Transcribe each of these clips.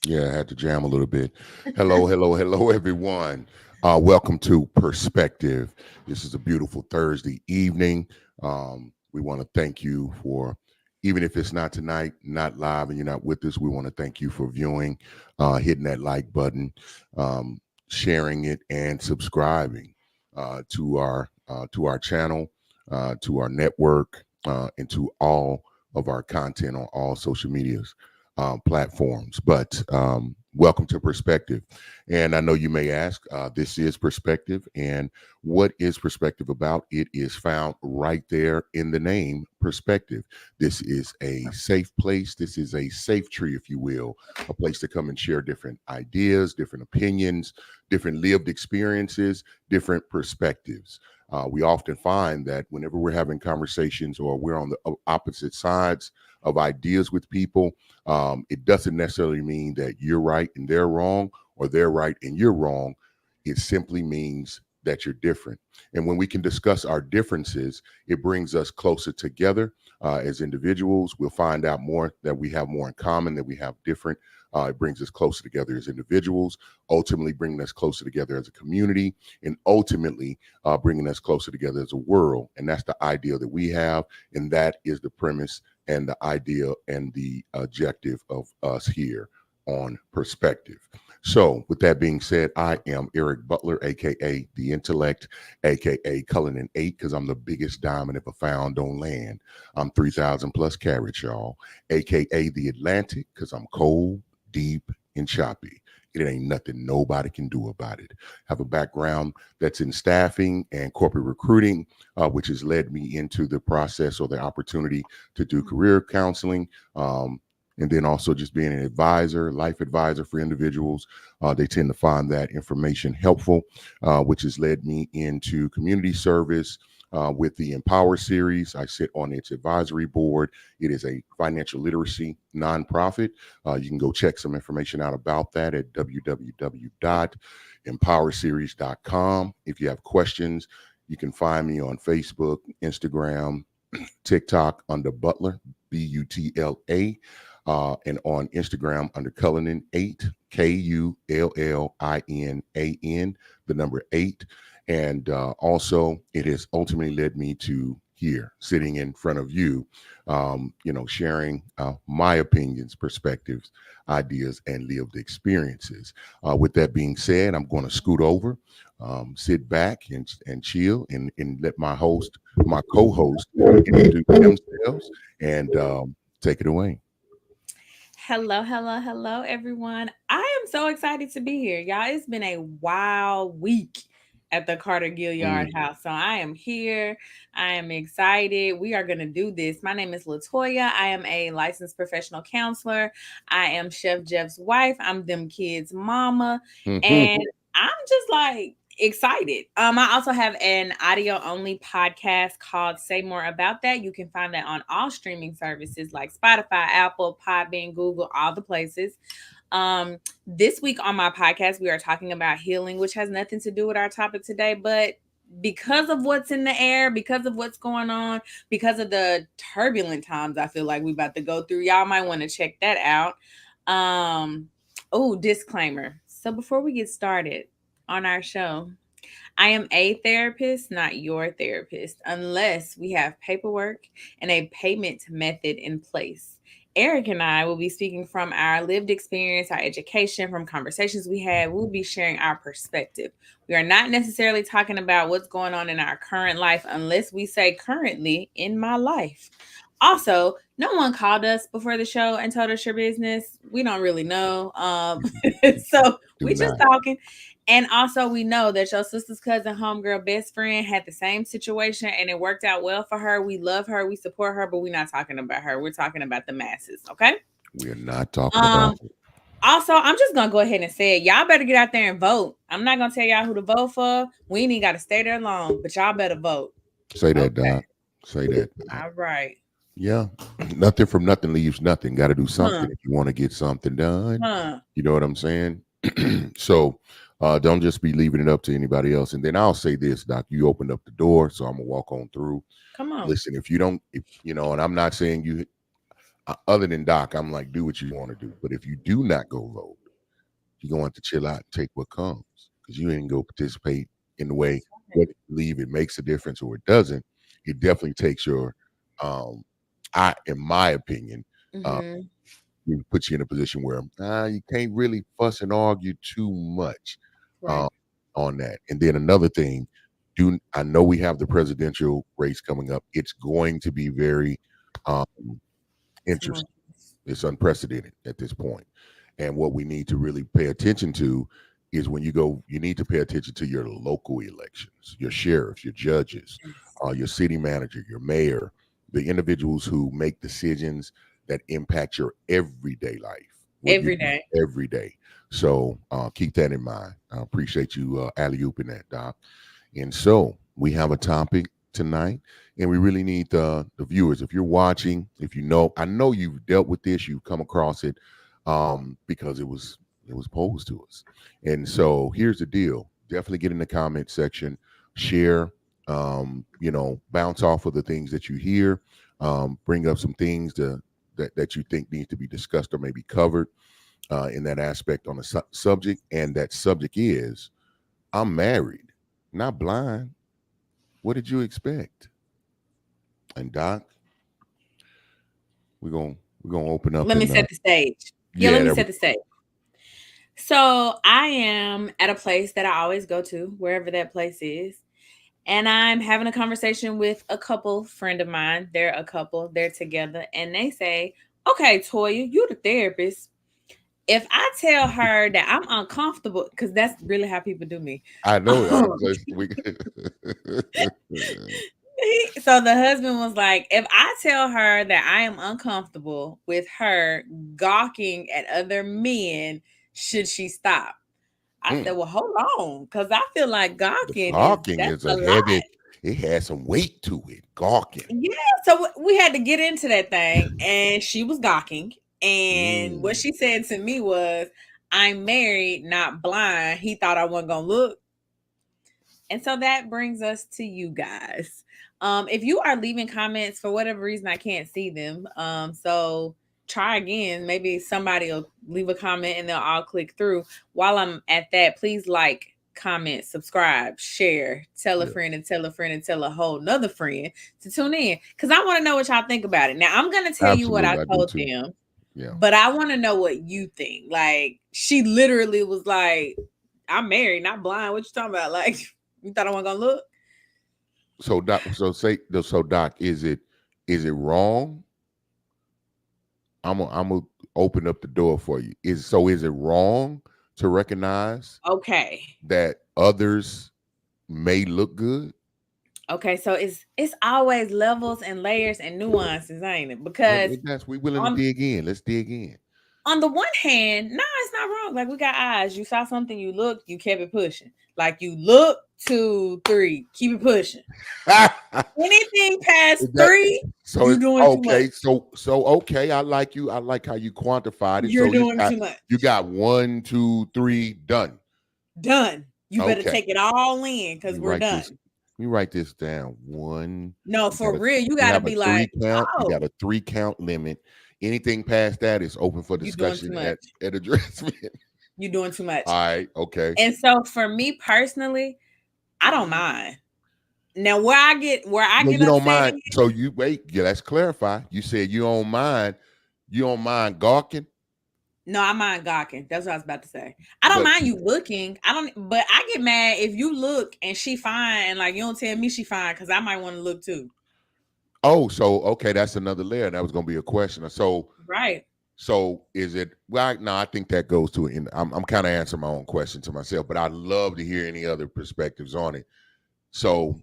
Yeah, I had to jam a little bit. Hello, everyone. Welcome to Perspective. This is a beautiful Thursday evening. We want to thank you for, even if it's not tonight, not live, and you're not with us, we want to thank you for viewing, hitting that like button, sharing it, and subscribing to our channel, to our network, and to all of our content on all social medias platforms. But welcome to Perspective. And I know you may ask, this is Perspective. And what is Perspective about? It is found right there in the name, Perspective. This is a safe place. This is a safe tree, if you will, a place to come and share different ideas, different opinions, different lived experiences, different perspectives. We often find that whenever we're having conversations or we're on the opposite sides of ideas with people, it doesn't necessarily mean that you're right and they're wrong, or they're right and you're wrong. It simply means that you're different. And when we can discuss our differences, it brings us closer together as individuals. We'll find out more that we have more in common, that we have different. It brings us closer together as individuals, ultimately bringing us closer together as a community, and ultimately bringing us closer together as a world. And that's the idea that we have. And that is the premise and the idea and the objective of us here on Perspective. So, with that being said, I am Eric Butler, aka The Intellect, aka Cullinan 8, because I'm the biggest diamond ever found on land. I'm 3,000 plus carats, y'all, aka The Atlantic, because I'm cold, deep, and choppy. It ain't nothing nobody can do about it. Have a background that's in staffing and corporate recruiting, which has led me into the process or the opportunity to do career counseling. And then also just being an advisor, life advisor for individuals. They tend to find that information helpful, which has led me into community service with the Empower series. I sit on its advisory board. It is a financial literacy nonprofit. You can go check some information out about that at www.empowerseries.com. If you have questions, you can find me on Facebook, Instagram, TikTok under Butler, Butla, and on Instagram under Cullinan 8, Kullinan, the number 8. And also, it has ultimately led me to here, sitting in front of you, sharing my opinions, perspectives, ideas, and lived experiences. With that being said, I'm going to scoot over, sit back and chill, and let my co-host, introduce themselves and take it away. Hello, everyone. I am so excited to be here. Y'all, it's been a wild week at the Carter Gilliard Mm. house. So I am here. I am excited. We are going to do this. My name is Latoya. I am a licensed professional counselor. I am Chef Jeff's wife. I'm them kids' mama. And I'm just like excited. I also have an audio only podcast called Say More About That. You can find that on all streaming services like Spotify, Apple, Podbean, Google, all the places. This week on my podcast, we are talking about healing, which has nothing to do with our topic today, but because of what's in the air, because of what's going on, because of the turbulent times I feel like we about to go through, y'all might want to check that out. Disclaimer. So before we get started on our show, I am a therapist, not your therapist, unless we have paperwork and a payment method in place. Eric and I will be speaking from our lived experience, our education, from conversations we had. We'll be sharing our perspective. We are not necessarily talking about what's going on in our current life unless we say currently in my life. Also, no one called us before the show and told us your business. We don't really know. So Do we just not. talking. And also, we know that your sister's cousin, homegirl, best friend had the same situation and it worked out well for her. We love her, we support her, but we're not talking about her. We're talking about the masses, okay? We're not talking about Um, Also, I'm just gonna go ahead and say it. Y'all better get out there and vote. I'm not gonna tell y'all who to vote for. We ain't even gotta stay there long, but y'all better vote. it. Say that, Okay. Doc. Say that. All right. Yeah. Nothing from nothing leaves nothing. Got to do Huh. something if you want to get something done. Huh. You know what I'm saying? So don't just be leaving it up to anybody else. And then I'll say this, Doc, you opened up the door, so I'm going to walk on through. Come on. Listen, if you don't, if you know, and I'm not saying you, Other than Doc, I'm like, do what you want to do. But if you do not go vote, you're going to have to chill out and take what comes because you ain't go participate in the way That's whether right. you believe it makes a difference or it doesn't. It definitely takes your, um, in my opinion, uh, Mm-hmm. it puts you in a position where you can't really fuss and argue too much uh, Right. on that. And then another thing, do I know we have the presidential race coming up? It's going to be very um, interesting. Tumultuous. It's unprecedented at this point. And what we need to really pay attention to is when you go, you need to pay attention to your local elections, your sheriffs, your judges, Yes. your city manager, your mayor, the individuals who make decisions that impact your everyday life, what you Every do day. every day. So keep that in mind. I appreciate you alley ooping that, Doc. And so we have a topic tonight, and we really need the viewers. If you're watching, if you know, I know you've dealt with this, you've come across it because it was posed to us. And so here's the deal: definitely get in the comment section, share, bounce off of the things that you hear, bring up some things that you think needs to be discussed or maybe covered in that aspect on the subject. And that subject is I'm married, not blind. What did you expect? And Doc, we're gonna we're gonna open up Let me and set the stage. Yeah, let yeah, me there we set the stage. So I am at a place that I always go to, wherever that place is. And I'm having a conversation with a couple friend of mine. They're a couple, they're together, and they say, okay, Toya, you the therapist. If I tell her that I'm uncomfortable, because that's really how people do me. I know. We So the husband was like, if I tell her that I am uncomfortable with her gawking at other men, should she stop? I said, Mm, well, hold on, because I feel like the gawking is gawking that's is a a lot. heavy. It has some weight to it. Gawking. Yeah, so we had to get into that thing, and she was gawking. And what Mm. she said to me was, I'm married, not blind. He thought I wasn't gonna look. And so that brings us to you guys. If you are leaving comments for whatever reason, I can't see them. So try again. Maybe somebody will leave a comment and they'll all click through. While I'm at that, please like, comment, subscribe, share, tell a Yeah, friend and tell a friend and tell a whole nother friend to tune in. Cause I want to know what y'all think about it. Now I'm gonna tell you what I absolutely. I do told too. them, Yeah. but I want to know what you think. Like she literally was like, I'm married, not blind. What you talking about? Like, you thought I wasn't gonna look? So Doc, so Doc, is it wrong? I'm gonna open up the door for you. Is it wrong to recognize Okay. that others may look good? Okay, so it's always levels and layers and nuances, ain't it? Well, Because that's we willing to on dig in. Let's dig in. on the one hand, no, it's not wrong. Like we got eyes. You saw something, you looked, you kept it pushing. Like you look, 2, 3, keep it pushing. Anything past Is that three, so? you It's doing too much. okay. So okay. I like you. I like how you quantified it. You're So you doing got too much. you got 1, 2, 3 done. Done. You better Okay. take it all in Let because me we're write this. done. Let me write this down. One. No, You for got a. real. You You gotta have a be three like, count. You oh, got a 3 count limit. Anything past that is open for you doing too discussion much. at addressment. You doing too much. All right. Okay. And so for me personally, I don't mind. Now where I Well, get you don't upset mind. is So you wait. Yeah, let's clarify. You said you don't mind. You don't mind gawking, no, I mind gawking. That's what I was about to say. I don't but mind you looking. I don't, but I get mad if you look and she fine and like you don't tell me she fine because I might want to look too. oh, so okay, that's another layer. That was going to be a question. Right. So is it? Well, no, I think that goes to it. And I'm kind of answering my own question to myself, but I'd love to hear any other perspectives on it. So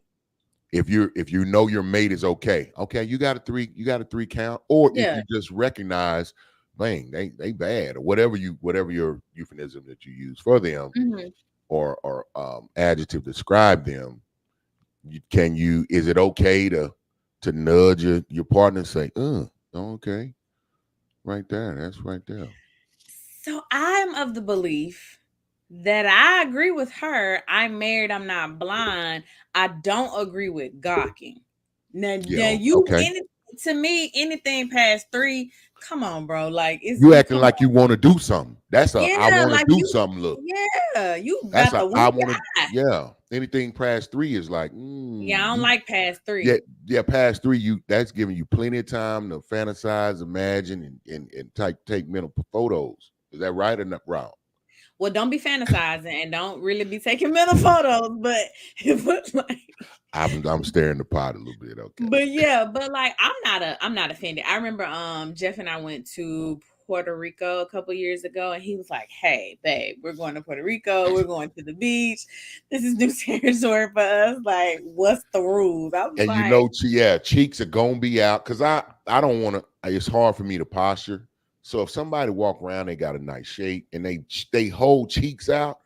if you know your mate is okay, okay, you got a 3 count, or if Yeah. you just recognize, dang, they bad, or whatever your euphemism that you use for them, Hmm. or adjective describe them. Is it okay to nudge your partner and say, okay, right there, that's right there. So I'm of the belief that I agree with her. I'm married. I'm not blind. I don't agree with gawking. Now Yeah, you okay. to me, anything past 3, come on, bro. Like it's You you acting come like you on. want to do something. That's a I Yeah, want to like do you something. Look, yeah, you that's got a the I weak want to. eye. Yeah, anything past three is like, Yeah, I don't you. like past Yeah, 3. yeah. Past three, you that's giving you plenty of time to fantasize, imagine, and take mental photos. Is that right or not? Wrong? Well, don't be fantasizing and don't really be taking mental photos, but but like I'm staring the pot a little bit. Okay. but yeah, but like I'm not offended. I remember Jeff and I went to Puerto Rico a couple years ago and he was like, "Hey, babe, we're going to Puerto Rico. We're going to the beach. This is new territory for us. Like, what's the rules?" I was And you like, know, yeah, cheeks are gonna be out because I don't want to. It's hard for me to posture. So if somebody walk around, they got a nice shape and they hold cheeks out,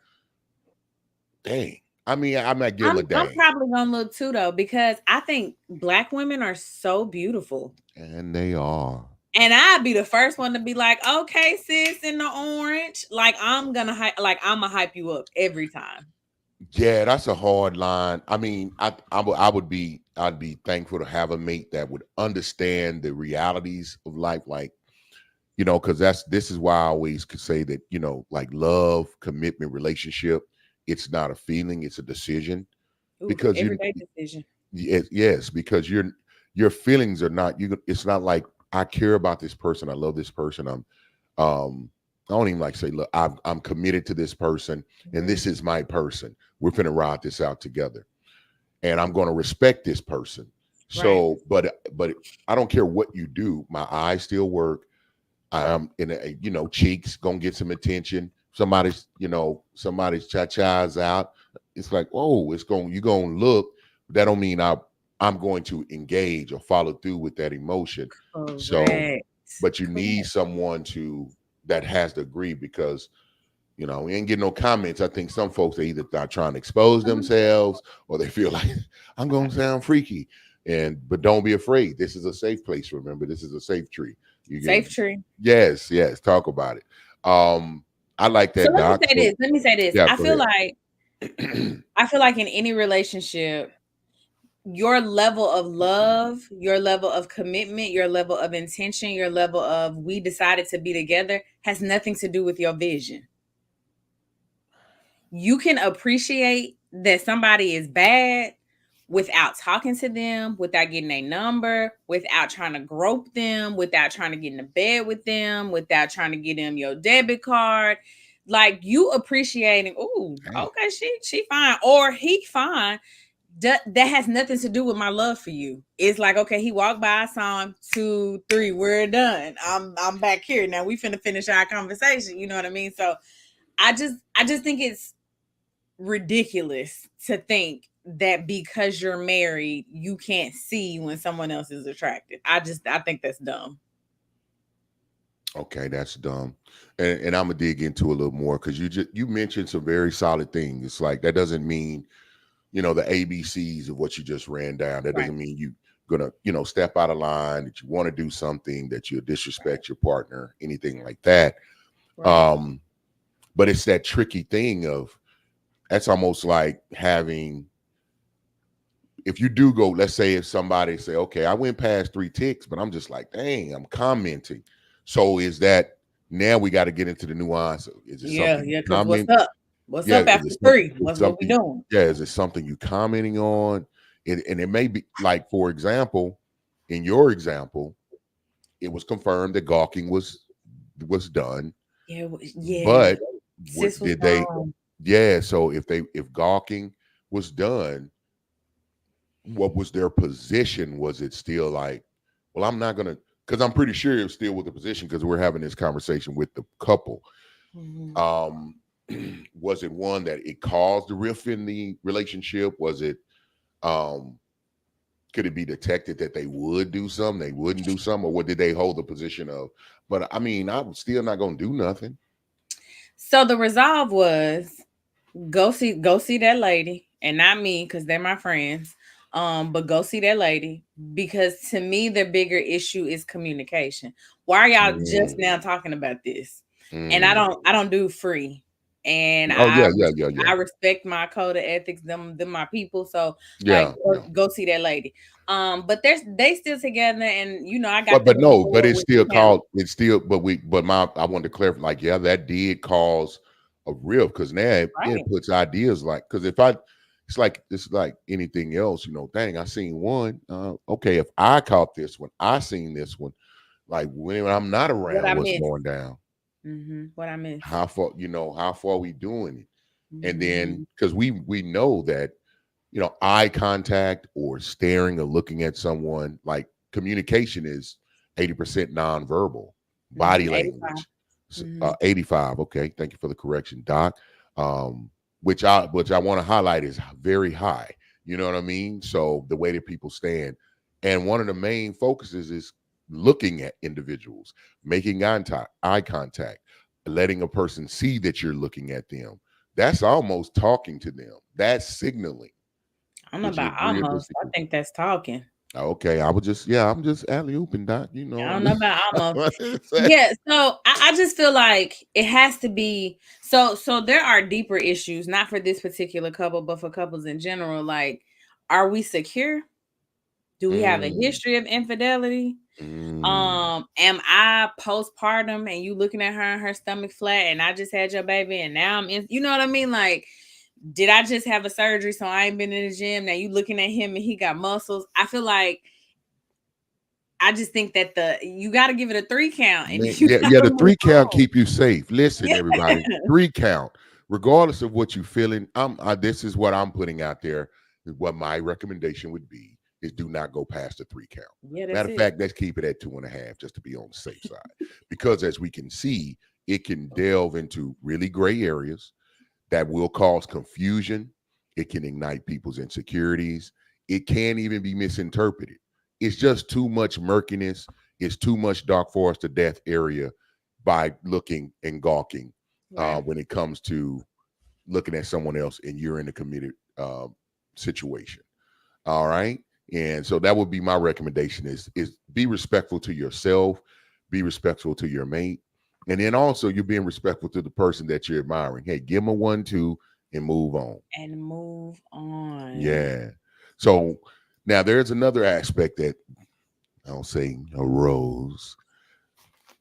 dang. I mean, I might give them a I'm dang, probably gonna look too though, because I think black women are so beautiful. and they are. And I'd be the first one to be like, okay, sis, in the orange. Like I'm gonna hype you up every time. Yeah, that's a hard line. I mean, I'd be thankful to have a mate that would understand the realities of life, like because this is why I always could say that like love, commitment, relationship, it's not a feeling, it's a decision Ooh, because everyday decision. yes, because your feelings are not you. It's not like I care about this person, I love this person, um I don't even like say, look, I'm committed to this person, and Mhm. this is my person. We're finna ride this out together, and I'm going to respect this person. Right. So, but I don't care what you do. My eyes still work. I'm in a, cheeks gonna get some attention. Somebody's cha-cha's out. It's like, oh, you're gonna look. That don't mean I'm going to engage or follow through with that emotion. So, Correct. but you need Correct. someone that has to agree, because we ain't getting no comments. I think some folks, they either not trying to expose Uh-huh. themselves, or they feel like I'm gonna sound freaky. But don't be afraid. This is a safe place. Remember, this is a safe tree. You Safe can, tree. yes, yes, talk about it. I like So that, Doc. So let me say this. yeah, go ahead. I feel like in any relationship, your level of love, your level of commitment, your level of intention, your level of we decided to be together has nothing to do with your vision. You can appreciate that somebody is bad without talking to them, without getting a number, without trying to grope them, without trying to get in the bed with them, without trying to get them your debit card. Like you appreciating, oh, Dang. okay, she fine or he fine. That has nothing to do with my love for you. It's like, okay, he walked by, I saw him, 2, 3, we're done. I'm back here now. We finna finish our conversation. You know what I mean? So I just think it's ridiculous to think that because you're married, you can't see when someone else is attractive. I think that's dumb. Okay, that's dumb. And I'm gonna dig into a little more, because you mentioned some very solid things. It's like that doesn't mean the ABCs of what you just ran down. That Right. doesn't mean you gonna step out of line, that you want to do something, that you disrespect your partner, anything like that. Right. um but it's that tricky thing of, that's almost like having, if you do go, let's say if somebody say, okay, I went past 3 ticks, but I'm just like, dang, I'm commenting. So is that, now we got to get into the nuance. Is it Yeah, something you yeah, because what's comment? up? What's Yeah, up is after it some, 3? is What we something? doing? Yeah, is it something you commenting on? And it may be like, for example, in your example, it was confirmed that gawking was done, Yeah, yeah. but Sis what was did they? gone. Yeah, so if gawking was done, what was their position? Was it still like, well, I'm not gonna, because I'm pretty sure it was still with the position, because we're having this conversation with the couple. Mhm. Um, was it one that it caused the rift in the relationship? Was it, um, could it be detected that they would do some, they wouldn't do some, or what did they hold the position of? But I mean, I'm still not gonna do nothing. So the resolve was go see that lady, and not me because they're my friends. But go see that lady, because to me the bigger issue is communication. Why are y'all just Mm, now talking about this? And I mm, don't I don't do free. and Oh yeah, yeah, yeah, I yeah, respect my code of ethics. Them my people. So like, yeah, yeah. go see that lady. But they still together, and I got But them on no, but board it's with the still camp. called. It's still, but my I wanted to clarify. Like, yeah, that did cause a rift because now it Right. puts ideas like because if I, it's like anything else. Dang, I seen one. Okay, if I caught this one, I seen this one. Like when I'm not What around, I what's missed. going down? What I missed. How far? How far we doing it? And then Hmm. because we know that eye contact or staring or looking at someone, like communication is 80% nonverbal, body 85. language. Hmm. 85. Okay. Thank you for the correction, Doc. Um, which I want to highlight is very high. You know what I mean? So the way that people stand. And one of the main focuses is looking at individuals, making eye contact, letting a person see that you're looking at them. That's almost talking to them. That's signaling. I don't know Would you about agree or almost. I disagree? think that's talking. Okay, I was just, yeah, I'm just alley ooping, Doc. I I'm don't know just, about almost. I'm just saying. Yeah, so I just feel like it has to be so there are deeper issues, not for this particular couple, but for couples in general. Like, are we secure? Do we have a Mm, history of infidelity? mm. Am I postpartum and you looking at her and her stomach flat and I just had your baby and now I'm in, you know what I mean? Like, did I just have a surgery so I ain't been in the gym? Now you looking at him and he got muscles. I feel like I just think that you got to give it a 3 count and Man, you yeah, got yeah, to the move 3 count on. keep you safe. Listen, Yeah. everybody, 3 count, regardless of what you feeling. This is what I'm putting out there. What my recommendation would be is do not go past the 3 count. Yeah, that's Matter of it. fact, let's keep it at 2.5 just to be on the safe side. Because as we can see, it can delve into really gray areas that will cause confusion. It can ignite people's insecurities. It can even be misinterpreted. It's just too much murkiness. It's too much dark forest to death area by looking and gawking Right. when it comes to looking at someone else and you're in a committed situation. All right. And so that would be my recommendation is be respectful to yourself, be respectful to your mate. And then also you're being respectful to the person that you're admiring. Hey, give them a 1-2 and move on. And move on. Yeah. So now there's another aspect that I'll say arose.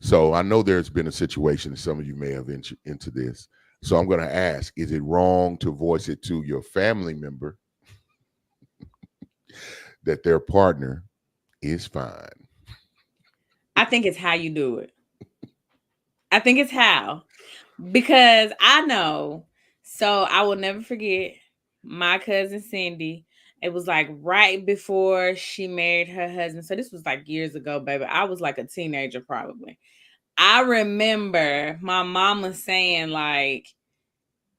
So I know there's been a situation, and some of you may have into this. So I'm going to ask: is it wrong to voice it to your family member that their partner is fine? I think it's how you do it. I think it's how. Because I know. So I will never forget my cousin Cindy. It was like right before she married her husband. So this was like years ago, baby. I was like a teenager probably. I remember my mama saying like,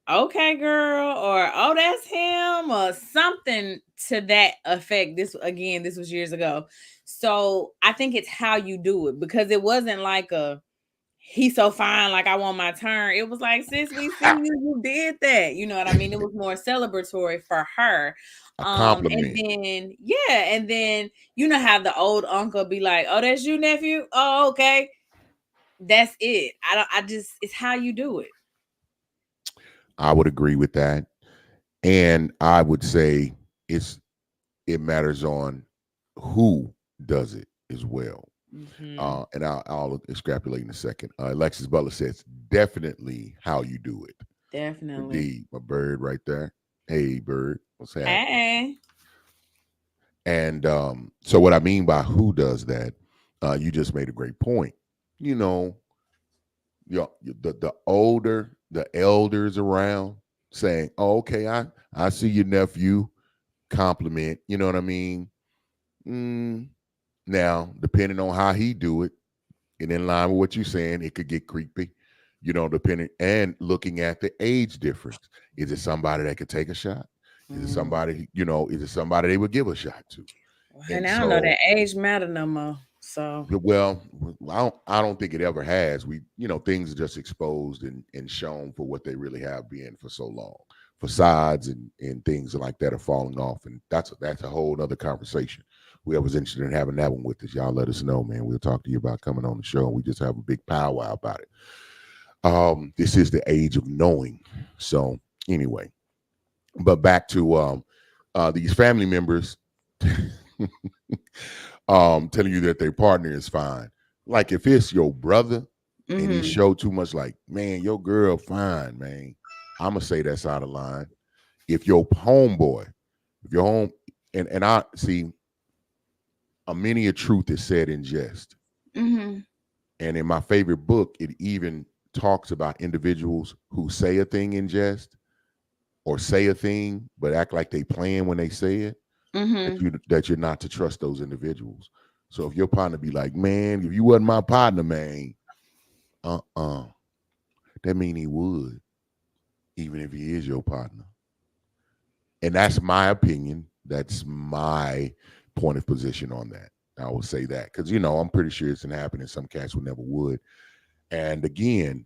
"Okay, girl," or "Oh, that's him," or something to that effect. This was years ago. So I think it's how you do it because it wasn't like a he's so fine, like I want my turn. It was like, sis, we see you, you did that. You know what I mean? It was more celebratory for her. A And compliment. then yeah, and then you know how the old uncle be like, "Oh, that's you, nephew? Oh, okay." That's it. I just it's how you do it. I would agree with that, and I would say it's it matters on who does it as well. Hmm. And I'll extrapolate in a second. Alexis Butler says definitely how you do it. Definitely. Indeed, my bird right there. Hey, bird, what's happening? Hey. And so, what I mean by who does that, you just made a great point. You know, the older, the elders around saying, "Oh, okay, I see your nephew." Compliment. You know what I mean? Mm, now, depending on how he do it, and in line with what you're saying, it could get creepy. Depending and looking at the age difference. Is it somebody that could take a shot? Is it Mm. somebody, is it somebody they would give a shot to? And And I don't know so, that age matter no more. So well, I don't think it ever has. Things are just exposed and shown for what they really have been for so long. Facades and things like that are falling off, and that's a whole other conversation. Whoever's interested in having that one with us, y'all let us know, man. We'll talk to you about coming on the show, and we just have a big powwow about it. This is the age of knowing. So anyway, but back to these family members telling you that their partner is fine. Like if it's your brother and he Mm-hmm. show too much, like, man, your girl fine, man. I'ma say that's out of line. If your homeboy, if your home and I see many a truth is said in jest. Mm-hmm. And in my favorite book, it even talks about individuals who say a thing in jest or say a thing but act like they playing when they say it. Mm-hmm. That you're not to trust those individuals. So if your partner be like, man, if you wasn't my partner, man, uh-uh, that mean he would, even if he is your partner. And that's my opinion. That's my point of position on that. I will say that because I'm pretty sure it's gonna happen, and some cats would never would. And again,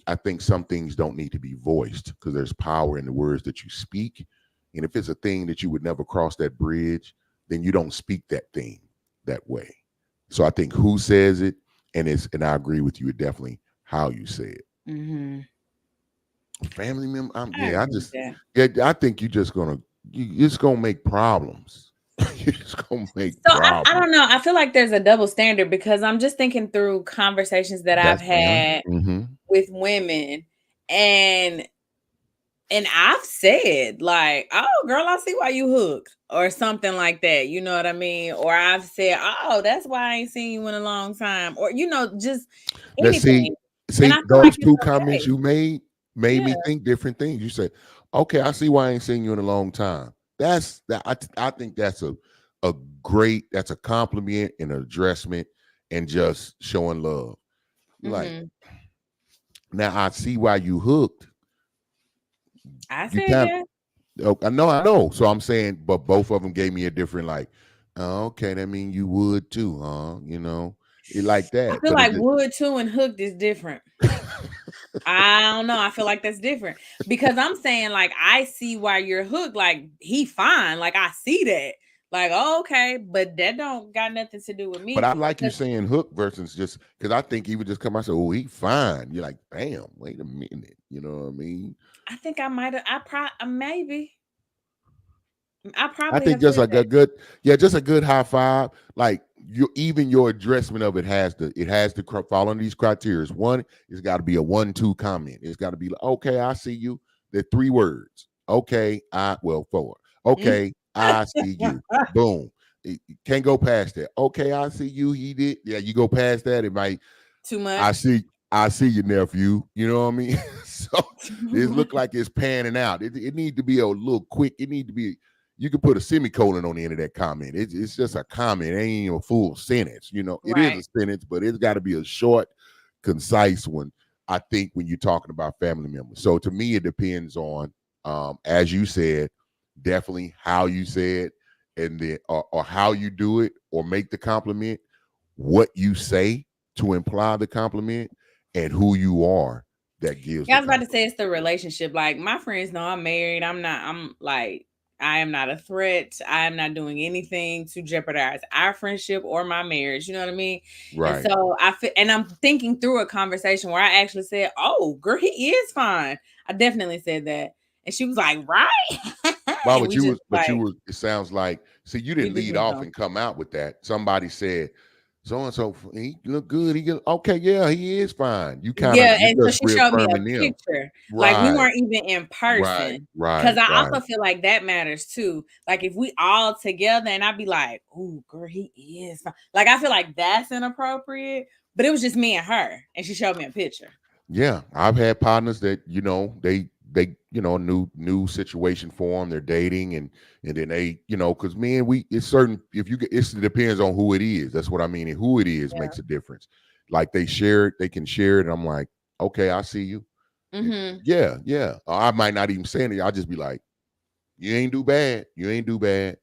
I think some things don't need to be voiced because there's power in the words that you speak. And if it's a thing that you would never cross that bridge, then you don't speak that thing that way. So I think who says it, and I agree with you, definitely how you say it. Mm-hmm. Family member, I yeah, agree with that. I think you're just gonna make problems. You're just gonna make So I problems. don't know. I feel like there's a double standard because I'm just thinking through conversations that I've That's yeah. had Mm-hmm. with women, and I've said like, "Oh, girl, I see why you hooked," or something like that. You know what I mean? Or I've said, "Oh, that's why I ain't seen you in a long time," or just Now see, anything. And I see feel like those it's two comments okay. you made Yeah. me think different things. You said, "Okay, I see why I ain't seen you in a long time." That's that. I think that's a great. That's a compliment and an addressment and just showing love. Like Mm-hmm. now, I see why you hooked. I You said kind that. of, I know, I know. So I'm saying, but both of them gave me a different like. Oh, okay, that mean you would too, huh? It like I that. feel But like wood too and hooked is different. it, I don't know. I feel like that's different because I'm saying like I see why you're hooked. Like he fine. Like I see that. Like oh, okay, but that don't got nothing to do with but me. I like you 'Cause saying hook versus just because I think he would just come out and say, "Oh, he fine." You're like, "Damn, wait a minute." You know what I mean? I think I might have. Maybe I I probably think have just said like a that. good, yeah, just a good high five. Like even your addressment of it has to fall under these criteria. One, it's got to be a 1-2 comment. It's got to be like, okay, I see you. They're 3 words. Okay, four. Okay, I see you. Boom. You can't go past that. Okay, I see you. He did. Yeah, you go past that. It might. Too I much. see. I see your nephew. You know what I mean? So this look like it's panning out. It need to be a little quick. It need to be. You can put a semicolon on the end of that comment. It's just a comment. It ain't a full sentence. It is Right. a sentence, but it's got to be a short, concise one. I think when you're talking about family members. So to me, it depends on, as you said, definitely how you say it, and then or how you do it, or make the compliment, what you say to imply the compliment, and who you are that gives Yeah, the I was about to say compliment. it's the relationship. Like my friends know I'm married. I'm not. I'm like I am not a threat. I am not doing anything to jeopardize our friendship or my marriage. You know what I mean? And Right. so I feel, and I'm thinking through a conversation where I actually said, "Oh, girl, he is fine." I definitely said that, and she was like, "Right," Wow, and we just but you like was. It sounds like. See, you we didn't just lead went off on. and come out with that. Somebody said, "So and so, he look good. Okay, yeah, he is fine." Yeah, You and so just she showed me a reaffirming them. picture. Like we Right, weren't even in right, person. Cause right, I right. also feel like that matters too. Like if we all together and I'd be like, "Ooh, girl, he is fine." Like I feel like that's inappropriate. But it was just me and her, and she showed me a picture. Yeah, I've had partners that they new situation for them. They're dating and then they because man, we it's certain if you get it depends on who it is. That's what I mean. And who it is Yeah. makes a difference. Like they share it, they can share it. And I'm like, okay, I see you. And Mm-hmm. yeah, yeah. Or I might not even say anything. I'll just be like, you ain't do bad. You ain't do bad.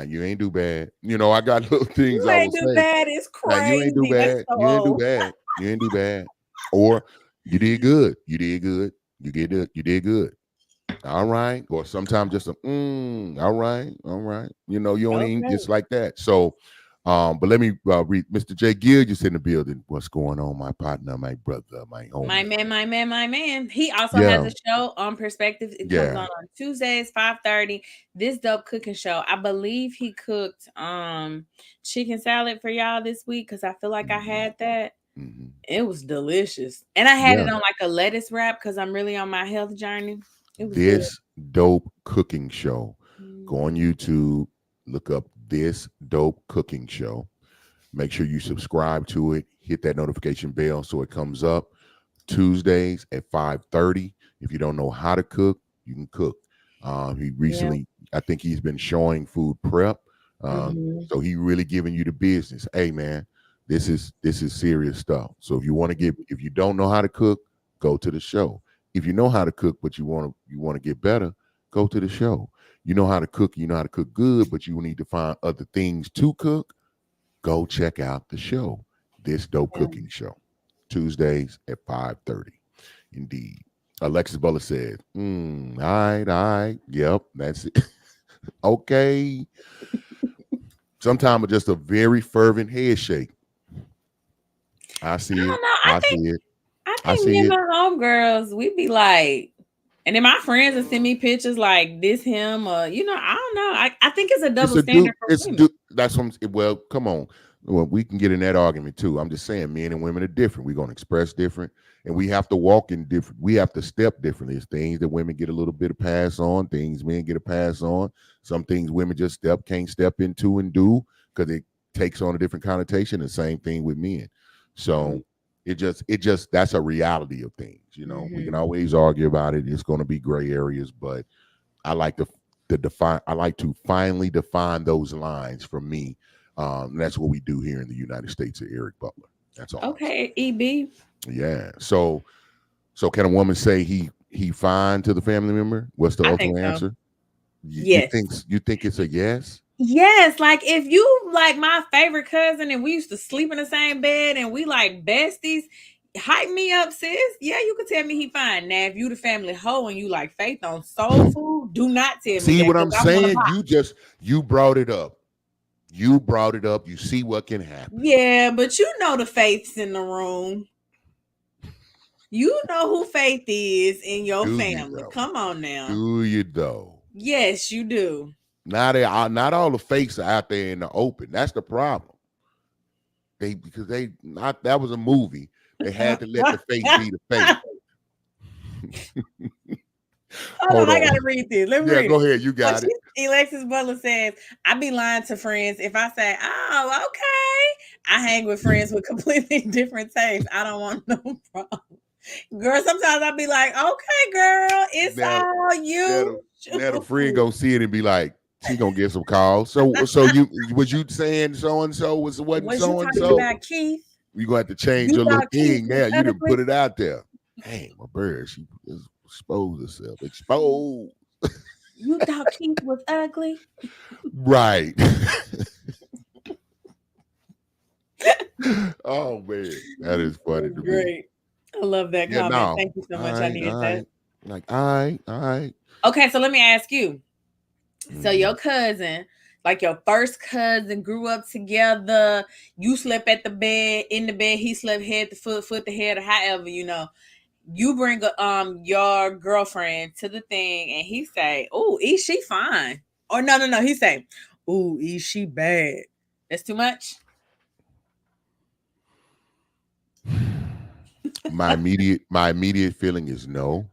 You ain't do bad. I got little things You I will ain't do say. bad. It's You ain't do crazy. That's bad. so You ain't do old. bad. You ain't do bad. Or you did good. You did good. You did it. You did good. All right. Or sometimes just a all right, all right. You don't even Okay. just like that. So But let me read. Mr. J. Gill just in the building. What's going on, my partner, my brother, my My homie? man, my man, my man. He also has Yeah, a show on Perspective. It comes yeah. on Tuesdays, 5:30. This dope cooking show. I believe he cooked chicken salad for y'all this week because I feel like I Hmm. had that. Hmm. It was delicious. And I had Yeah. it on like a lettuce wrap because I'm really on my health journey. It was good. This dope cooking show. Go on Mhm. YouTube, look up this dope cooking show. Make sure you subscribe to it. Hit that notification bell so it comes up. Tuesdays at 5:30. If you don't know how to cook, you can cook. He Yeah. recently, I think he's been showing food prep. Hmm. So he really giving you the business. Hey man, this is serious stuff. So if you don't know how to cook, go to the show. If you know how to cook but you want to get better, go to the show. You know how to cook, you know how to cook good, but you need to find other things to cook, go check out the show. This dope Yeah. cooking show. Tuesdays at 5:30. Indeed. Alexis Butler said, all right. Yep, that's it. Okay. Sometimes it's just a very fervent head shake. I I see it. don't know. I see it. I I think me see and it. my homegirls, we be like, and then my friends will send me pictures like this him or I don't know. I think it's a It's double a do. standard for It's women. do. That's what well, come on. Well, we can get in that argument too. I'm just saying, men and women are different. We're gonna express different, and we have to walk in different. We have to step differently. It's things that women get a little bit of pass on. Things men get a pass on. Some things women just can't step into and do because it takes on a different connotation. The same thing with men. Mhm. So it just that's a reality of things. We can Mhm. always argue about it. It's going to be gray areas, but I like to define. I like to finally define those lines for me. And that's what we do here in the United States of Eric Butler. That's all I'm Okay, EB. saying. Yeah. So can a woman say he fine to the family member? What's the I think ultimate so. answer? You think it's a yes? Yes, like if you like my favorite cousin and we used to sleep in the same bed and we like besties, hype me up, sis. Yeah, you can tell me he fine. Now, if you the family hoe and you like faith on soul food, do not tell me See that what because I'm I want to saying? pop. You brought it up. You brought it up. You see what can happen. Yeah, but you know the faith's in the room. You know who faith is in your Do you family. though? Come on now. Do you though? Yes, you do. Not all the fakes are out there in the open. That's the problem. Because they not that was a movie. They had to let the face be the face. Hold on, Hold I gotta on. read this. Let me Yeah, read it. go ahead. You So got it. Alexis Butler says, I be lying to friends if I say, oh, okay. I hang with friends with completely different tastes. I don't want no problem. Girl, sometimes I'll be like, okay, girl, it's Now, all now, you. the, now the friend gonna see it and be like, she gonna get some calls. So you was you saying so and so wasn't Was you so and talking so? about Keith? You gonna have to change You your little thought Keith thing was now. You didn't ugly? put it out there. Dang, my bird, she just exposed herself. Exposed. You thought Keith was ugly? Right. Oh man, that is funny That's to me. great. I love that Yeah, comment. no. Thank you so All much. I right, needed all that. right. Like, all right, all right. Okay, so let me ask you. So Mm-hmm. your cousin, like your first cousin, grew up together. You slept at the bed, in the bed. He slept head to foot, foot to head, or however You bring your girlfriend to the thing, and he say, "Oh, is she fine?" Or no, no, no. He say, "Oh, is she bad?" That's too much. My immediate feeling is no.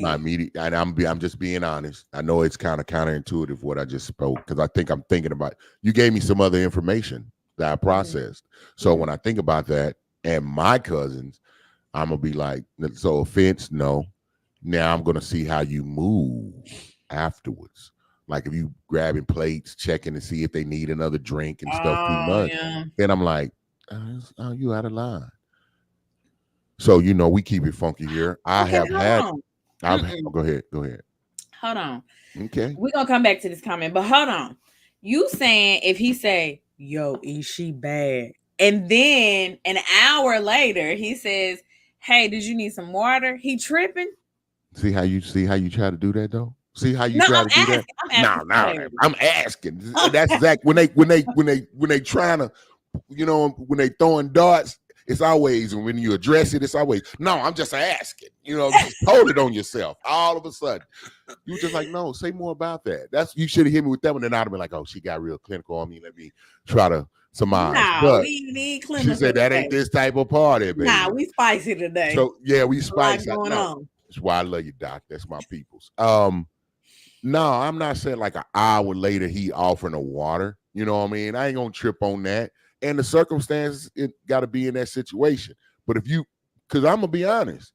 My Okay. immediate, and I'm just being honest. I know it's kind of counterintuitive what I just spoke because I think I'm thinking about. You gave me some other information that I Hmm. processed. So Hmm. when I think about that and my cousins, I'm gonna be like, so offense, no. Now I'm gonna see how you move afterwards. Like if you grabbing plates, checking to see if they need another drink and stuff too Oh much, yeah. then I'm like, you out of line. So we keep it funky here. I Okay, have hold had. on. Oh, Mm-mm. go ahead. Go ahead. Hold on. Okay. We're gonna come back to this comment, but hold on. You saying if he say, "Yo, is she bad?" and then an hour later he says, "Hey, did you need some water?" He tripping? See how you try to do that though. See how you No, try to do that? I'm asking No, for no, clarity. I'm asking. That's exactly when they trying to, when they throwing darts. It's always, and when you address it, it's always no. I'm just asking. Just hold it on yourself. All of a sudden, you were just like, no, say more about that. That's you should have hit me with that one, and I'd have been like, oh, she got real clinical on me. Let me try to surmise. Nah, But we need she clinical said that today. ain't this type of party, Nah, baby. we spicy today. So yeah, we A lot spice. I going know. on. That's why I love you, Doc. That's my people's. No, I'm not saying like an hour later he offering a water. You know what I mean? I ain't gonna trip on that. And the circumstances it got to be in that situation. But because I'm gonna be honest,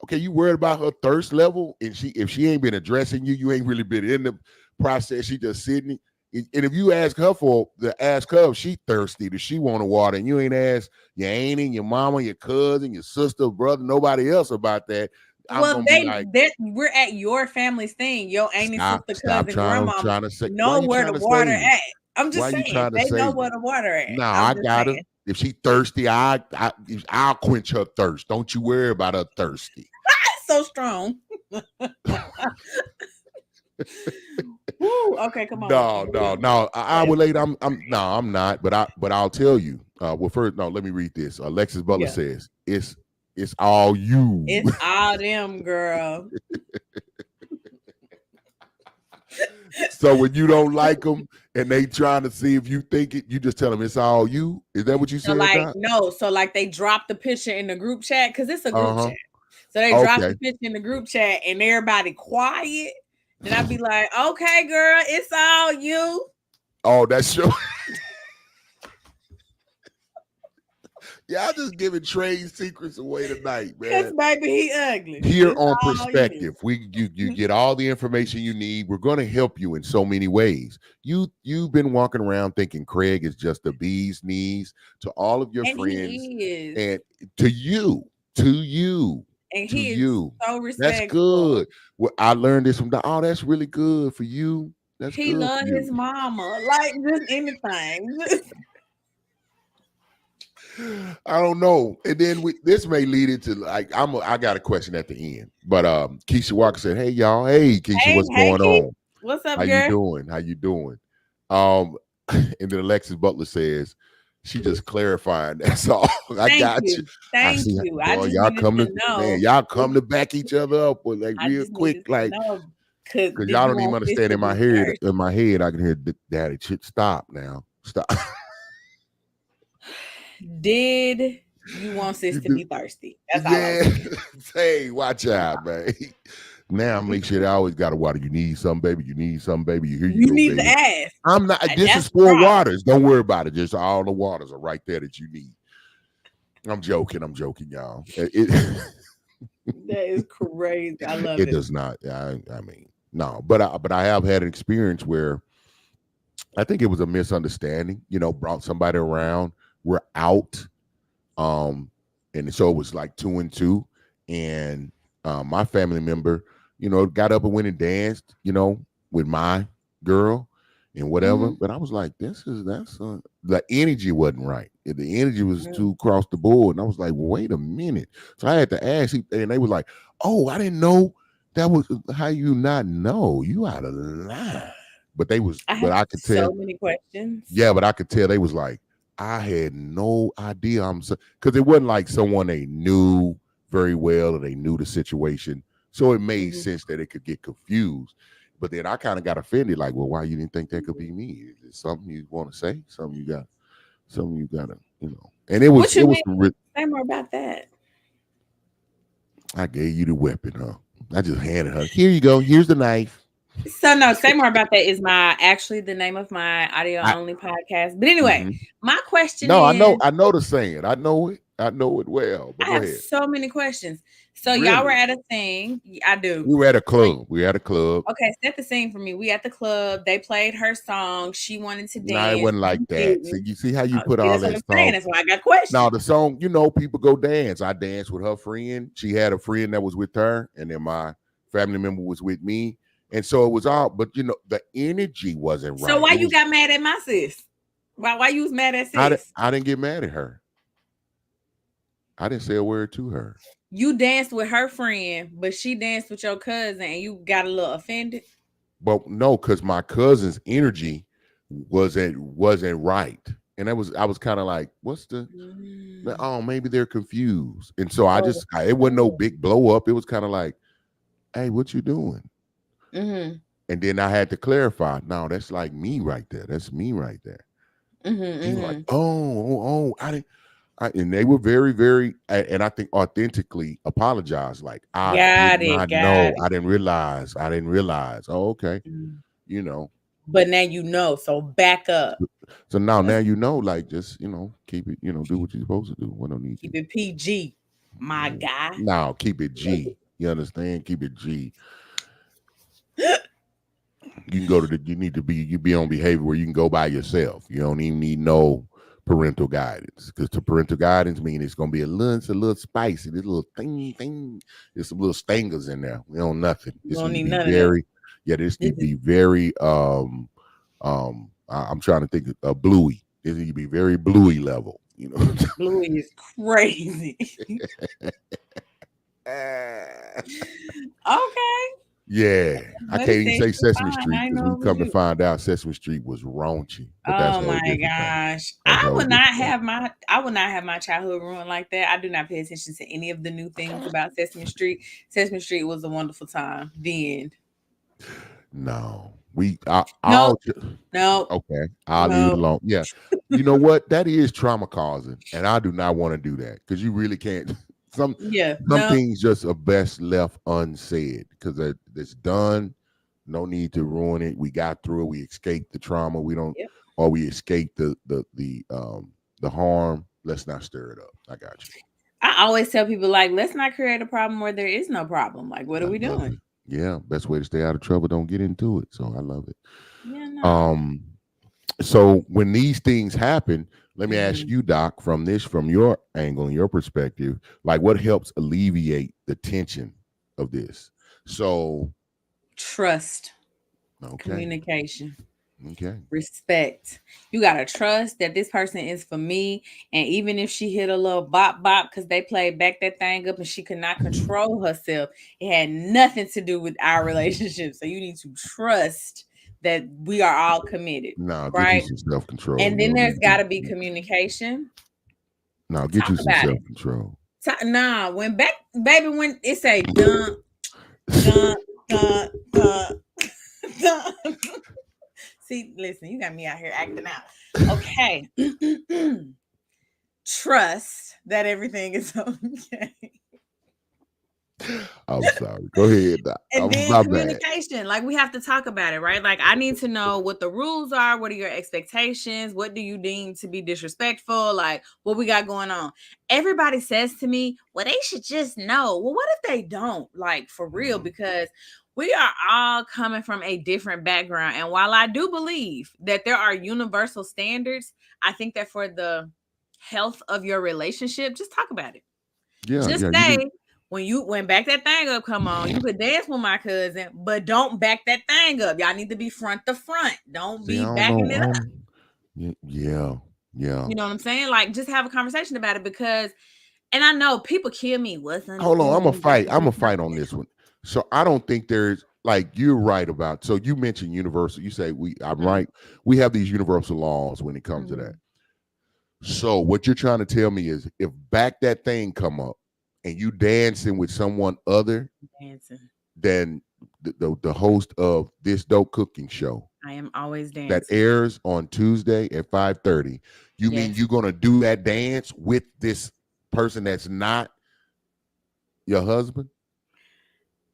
okay, you worried about her thirst level, and if she ain't been addressing you, you ain't really been in the process. She just sitting. And if you ask her if she thirsty, does she want a water, and you ain't asked your auntie, your mama, your cousin, your sister, brother, nobody else about that, I'm Well, gonna be like, we're at your family's thing. Your auntie, sister, stop cousin, grandmama trying to say. Why know you where trying the to water save me? at. I'm Why just you saying trying to they know save where me? the water at. No, I'm I just got her. saying. If she thirsty, I'll quench her thirst. Don't you worry about her thirsty. That's so strong. Woo. Okay, come on. No, no, no. I Yes. relate. I'm not. But I'll tell you. Well, first, no. Let me read this. Alexis Butler Yeah. says it's all you. It's all them, girl. So when you don't like them and they trying to see if you think it, you just tell them it's all you. Is that what you So said, like Doc? no, so like they dropped the picture in the group chat because it's a Uh group huh. chat. So they dropped the Okay. picture in the group chat and everybody quiet. Then I'd be like, okay, girl, it's all you. Oh, that's true. Y'all just giving trade secrets away tonight, Cause man. baby, he ugly. Here It's on all you. Perspective, you get all the information you need. We're going to help you in so many ways. You've been walking around thinking Craig is just a bee's knees to all of your And friends, he is. and to you, to you, And to he is you. so That's respectful. good. Well, I learned this from oh, that's really good for you. That's He good for loved you. his mama. Like just anything. I don't know. And then this may lead into like I got a question at the end. But Keisha Walker said, "Hey y'all, hey Keisha, Hey, what's hey going Keith. on? What's How up, you girl? doing? How you doing?" Um, and then Alexis Butler says, "She just clarifying. That's all. I Thank got you. you. I Thank see. you. I Boy, just y'all needed come to to man. know. Y'all come to back each other up with like I real just quick, needed to like know. Cause because did y'all you don't even want this understand. to In my be head, thirsty? I can hear Daddy. Stop now. Stop. Did you want sis You to do. be thirsty? That's all I'm Yeah. saying. Hey, watch out, man. Now make sure they always got a water. You need something, baby. You need something, baby. Here you You go, need to baby. ask. I'm not. This That's is the for problem. waters. Don't worry about it. Just all the waters are right there that you need. I'm joking. I'm joking, y'all. That is crazy. I love It it. does not. I mean, no. But I have had an experience where I think it was a misunderstanding. Brought somebody around. We're out. Um, and so it was like 2 and 2, and my family member, got up and went and danced, with my girl and whatever. Hmm. But I was like, the energy wasn't right. The energy was too across the board, and I was like, wait a minute. So I had to ask, and they was like, oh, I didn't know that was how you not know you out of line. I But have I could tell, so many questions. yeah, but I could tell they was like, I had no idea. Because it wasn't like someone they knew very well or they knew the situation. So it made Hmm. sense that it could get confused. But then I kind of got offended, like, well, why you didn't think that could be me? Is it something you want to say? Something you gotta, And it was What you mean? some. Say more about that. I gave you the weapon, huh? I just handed her. Here you go. Here's the knife. So no, say more about that is my actually the name of my audio I, only podcast. But anyway, mhm. my question No, is I know the saying. I know it. I know it well. But I go have ahead. so many questions. So y'all were Really? at a thing. I do. We were at a So club. We were at a club. okay, set the scene for me. We at the club. They played her song. She wanted to No, it dance. wasn't You like that. See, didn't. you see how you put See, all that's what that I'm saying. song. That's why I got Now questions. the song, people go dance. I danced with her friend. She had a friend that was with her, and then my family member was with me. And so it was all, but the energy wasn't So right. why It you was got mad at my sis? Why you was mad at sis? I didn't get mad at her. I didn't say a word to her. You danced with her friend, but she danced with your cousin, and you got a little offended. But no, because my cousin's energy wasn't right, and I was kind of like, what's the Mm. oh, maybe they're confused, and so Oh, it wasn't no oh. big blow up. It was kind of like, hey, what you doing? Mhm. And then I had to clarify. No, that's like me right there. That's me right there. Mhm. He was like, Mhm. I didn't. And they were very, very, and I think authentically apologized. Like, I did Got it. not Got know. it. I didn't realize. I didn't realize. Oh, okay. Mm. You know. But now you know. So back up. So now you know, like, just keep it. Do what you're supposed to do. What don't need to. Keep it PG, my Yeah. guy. Now keep it G. You understand? Keep it G. You can go to the. You need to be. You be on behavior where you can go by yourself. You don't even need no parental guidance, because the parental guidance means it's gonna be it's a little spicy. This little thing. There's some little stingers in there. We don't nothing. You This don't need to need be none of that. very. Yeah, this This need to is be very. I'm trying to think of bluey. This need to be very bluey level. Bluey is crazy. Okay. Yeah, I Buddy can't even said say she Sesame fine. Street I ain't because know we it was come to you. find out Sesame Street was raunchy, but that's Oh a whole my different thing. gosh. That's a whole different thing. I would not have my childhood ruined like that. I do not pay attention to any of the new things about Sesame Street. Sesame Street was a wonderful time. The end. No, No, no, okay, I'll leave it no. alone. Yeah, you know what? That is trauma causing, and I do not want to do that because you really can't. Some Yeah, some no. things just are best left unsaid because it's done. No need to ruin it. We got through it. We escaped the trauma. We don't, Yep. or we escaped the harm. Let's not stir it up. I got you. I always tell people like, let's not create a problem where there is no problem. Like, what are I we love doing? it. Yeah, best way to stay out of trouble. Don't get into it. So I love it. Yeah, no. Um, so when these things happen, let me ask Mhm. you, Doc, from your angle and your perspective, like what helps alleviate the tension of this? So, Trust, okay, communication, okay, respect. You gotta trust that this person is for me. And even if she hit a little bop bop because they played back that thing up and she could not control herself, it had nothing to do with our relationship. So you need to trust that we are all committed, now get you right? some self control. And You then don't there's need to got to be be. communication. Now get Talk you some about self it. control. Nah, when back, baby, when it say dun dun dun dun dun. See, listen, you got me out here acting out. Okay. Trust that everything is okay. I'm sorry. Go ahead, Doc. And I'm then my bad. communication. Like we have to talk about it, right? Like I need to know what the rules are. What are your expectations? What do you deem to be disrespectful? Like what we got going on. Everybody says to me, well, they should just know. Well, what if they don't? Like for real, Mhm. because we are all coming from a different background. And while I do believe that there are universal standards, I think that for the health of your relationship, just talk about it. Yeah, Just yeah. You need. say when back that thing up, come on, you could dance with my cousin, but don't back that thing up. Y'all need to be front to front. Don't See, be I don't backing know. it up. Yeah, yeah. You know what I'm saying? Like just have a conversation about it because and I know people kill me. What's Hold on. I'm a understanding? fight. I'm a fight on this one. So I don't think there's like you're right about. So you mentioned universal. You say we. I'm Mm, right. We have these universal laws when it comes to that. mm, So what you're trying to tell me is if back that thing come up and you dancing with someone other dancing. than the host of this dope cooking show I am always that dancing. airs on Tuesday at 5:30, you mean Yes. you're gonna do that dance with this person that's not your husband?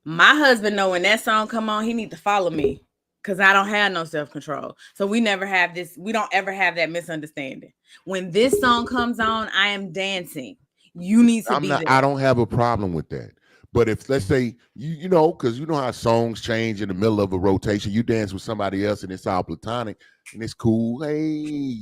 My husband know when that song come on, he need to follow me. Cause I don't have no self-control. So we never have this, we don't ever have that misunderstanding. When this song comes on, I am dancing. You need to I'm be not. there. I don't have a problem with that. But if let's say because you know how songs change in the middle of a rotation, you dance with somebody else and it's all platonic and it's cool. Hey,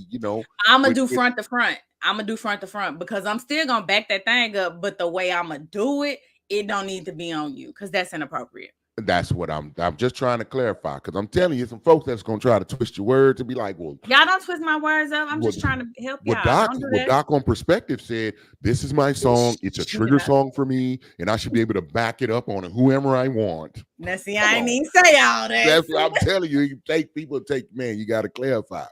I'ma with do with front to front. I'ma do front to front because I'm still gonna back that thing up, but the way I'ma do it, it don't need to be on you because that's inappropriate. That's what I'm just trying to clarify because I'm telling you, some folks that's gonna try to twist your words and be like, well, Y'all don't twist my words up. I'm what just trying to help what y'all. Doc Don't do what that. Doc on Perspective said, this is my song. It's a She did trigger not. song for me, and I should be able to back it up on whoever I want. Now, see, Come I ain't on. even say all that. That's what I'm telling you. You take people take man, you gotta clarify.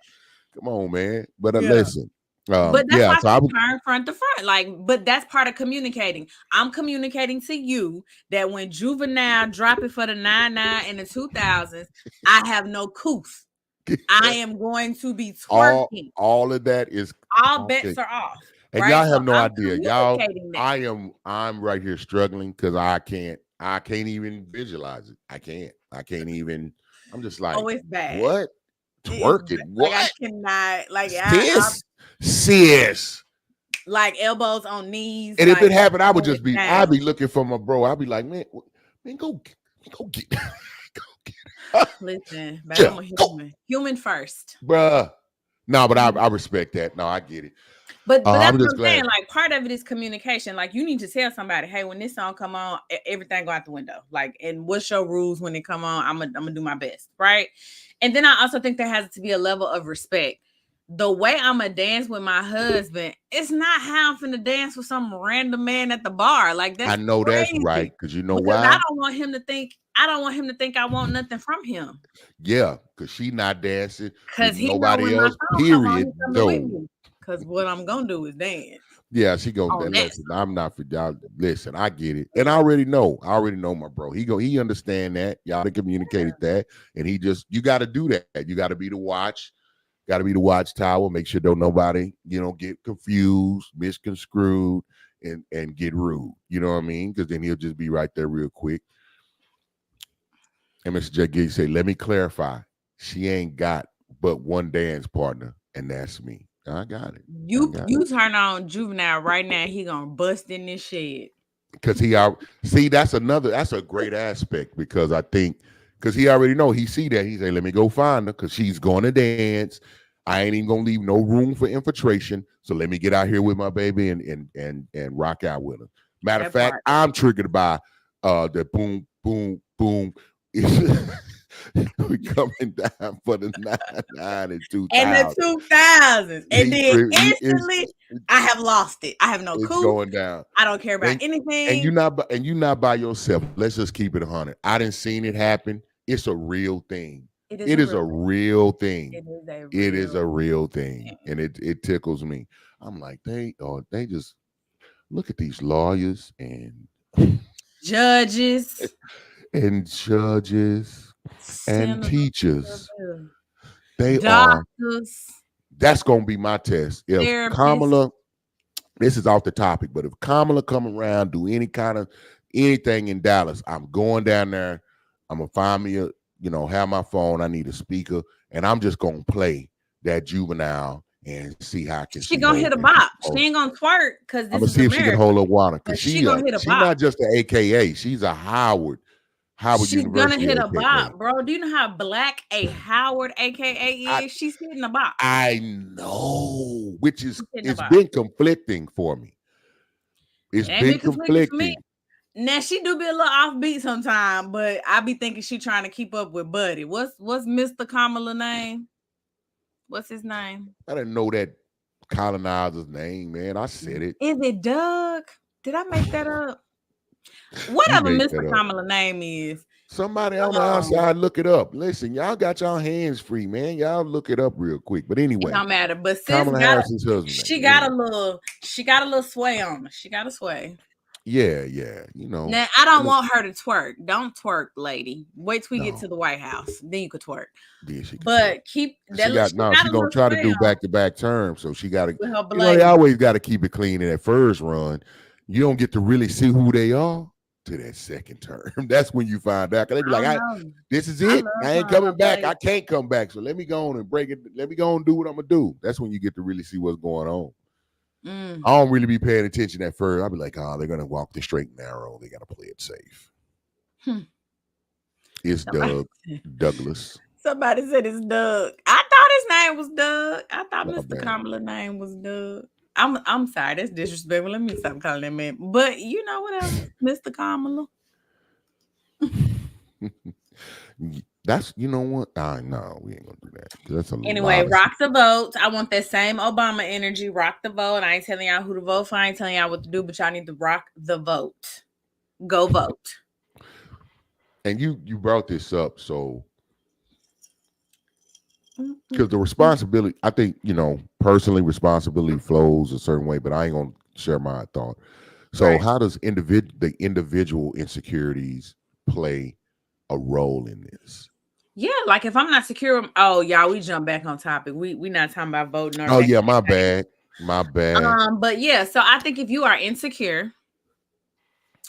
Come on, man. But Yeah. listen. But that's Yeah, why I so I say was turn front to front. Like, but that's part of communicating. I'm communicating to you that when Juvenile drop it for the 99 and the 2000s, I have no couth. I am going to be twerking. all of that is All bets okay. are off, And y'all right? So have no I'm idea. Y'all, communicating that. I'm right here struggling because I can't even visualize it. I can't even, I'm just Oh, like, it's bad. what? It is Twerking, like I what? cannot like I Sis? Sis. like elbows on knees, And if like it happened, I would going just be, I'd down. be looking for my bro. I'd be like, man, go get, go get, Listen, baby, yeah, I'm a go, human. Human first. bruh. No, but I Human. respect that. No, I get it. But that's I'm what just I'm saying. glad. Like part of it is communication. Like you need to tell somebody, hey, when this song come on, everything go out the window. Like, and what's your rules when it come on? I'm gonna do my best, right? And then I also think there has to be a level of respect. The way I'm gonna dance with my husband, it's not how I'm finna dance with some random man at the bar. Like I that's know that's right crazy. because you know Because why? I don't want him to think I want nothing from him. Yeah, because she not dancing with Cause he know nobody when my else. song come on, Period. he coming with Though. me. Cause what I'm gonna do is dance Yeah, she gonna on that listen. I'm not for y'all. Listen, I get it, and I already know. I already know my bro. He understand that. Y'all done communicated that, and he just you got to do that. You got to be the watch. Got to be the watchtower. Make sure don't nobody get confused, misconstrued, and get rude. You know what I mean? Because then he'll just be right there real quick. And Mr. J. Giggs say, let me clarify. She ain't got but one dance partner, and that's me. I got it. I got it. You turn on Juvenile right now, he gonna bust in this shed. Because he out see, that's a great aspect because I think because he already know he see that. He say, let me go find her because she's gonna dance. I ain't even gonna leave no room for infiltration. So let me get out here with my baby and rock out with her. Matter of That fact, part. I'm triggered by the boom, boom, boom. We coming down for the 99 and And the 2000. 2000s. And then He is instantly, I have lost it. I have no it's coup. going down. I don't care about And anything. you're not by yourself. Let's just keep it 100. I didn't seen it happen. It's a real thing. It is It a is real a real thing. It is a It is real a real thing, thing. and it tickles me. I'm like they just look at these lawyers Judges, and judges and senators, teachers. They are. doctors, That's gonna be my test. If therapists. Kamala, this is off the topic, but if Kamala come around, do any kind of anything in Dallas, I'm going down there. I'm gonna find me have my phone. I need a speaker, and I'm just gonna play that juvenile and see how can She she gonna hold hit a that. bop. She ain't gonna twerk because I'm this gonna is see if she can America. hold her water because But she gonna hit a she bop. not just an AKA. She's a Howard She's gonna University hit a AKA. bop, bro. Do you know how black a Howard AKA I is? She's hitting a bop. I know, which is She's hitting a it's bop. been conflicting for me. It's It ain't been been conflicting for me. conflicting. Now she do be a little offbeat sometimes, but I be thinking she trying to keep up with Buddy. What's Mr. Kamala name? What's his name? I didn't know that colonizer's name, man. I said it. Is it Doug? Did I make that up? You Whatever made Mr. that up. Kamala name is. Somebody on the Um, outside, look it up. Listen, y'all got y'all hands free, man. Y'all look it up real quick. But it anyway, don't matter. But sis Kamala got Harris's husband name. she But got anyway, she got a little sway on her. She got a sway. yeah, yeah. You know, Now I don't look, want her to twerk. Don't twerk, lady. Wait till we get no, to the White House. Then you could twerk. yeah, she could twerk. But keep that She got she no. got She a gonna little try to sway do on back to back terms, so she got to. with her They blaze. always got to keep it clean in that first run. You don't get to really see who they are to that second term. That's when you find out. Cause they be I like, don't know. this is I it. love I ain't her and her coming back. blaze. I can't come back. So let me go on and break it. Let me go and do what I'm gonna do. That's when you get to really see what's going on. Mm. I don't really be paying attention at first. I'll be like, oh, they're gonna walk the straight and narrow. They gotta play it safe. Hmm. It's Somebody, Douglas. somebody said it's Doug. I thought his name was Doug. I thought My Mr. bad. Kamala name was Doug. I'm sorry, that's disrespectful. Let me stop calling that man. But you know whatever, Mr. Kamala. That's you know what? No, we ain't gonna do that. 'Cause that's a Anyway, lot of rock the vote. I want that same Obama energy. Rock the vote. I ain't telling y'all who to vote for. I ain't telling y'all what to do, but y'all need to rock the vote. Go vote. and you brought this up, so Mm, mm, because the mm. responsibility, I think personally responsibility flows a certain way, but I ain't gonna share my thought. So, Right. how does the individual insecurities play a role in this? Yeah, like if I'm not secure, oh y'all, we jump back on topic. We not talking about voting or Oh back yeah, in my the day. bad, my bad. But yeah, so I think if you are insecure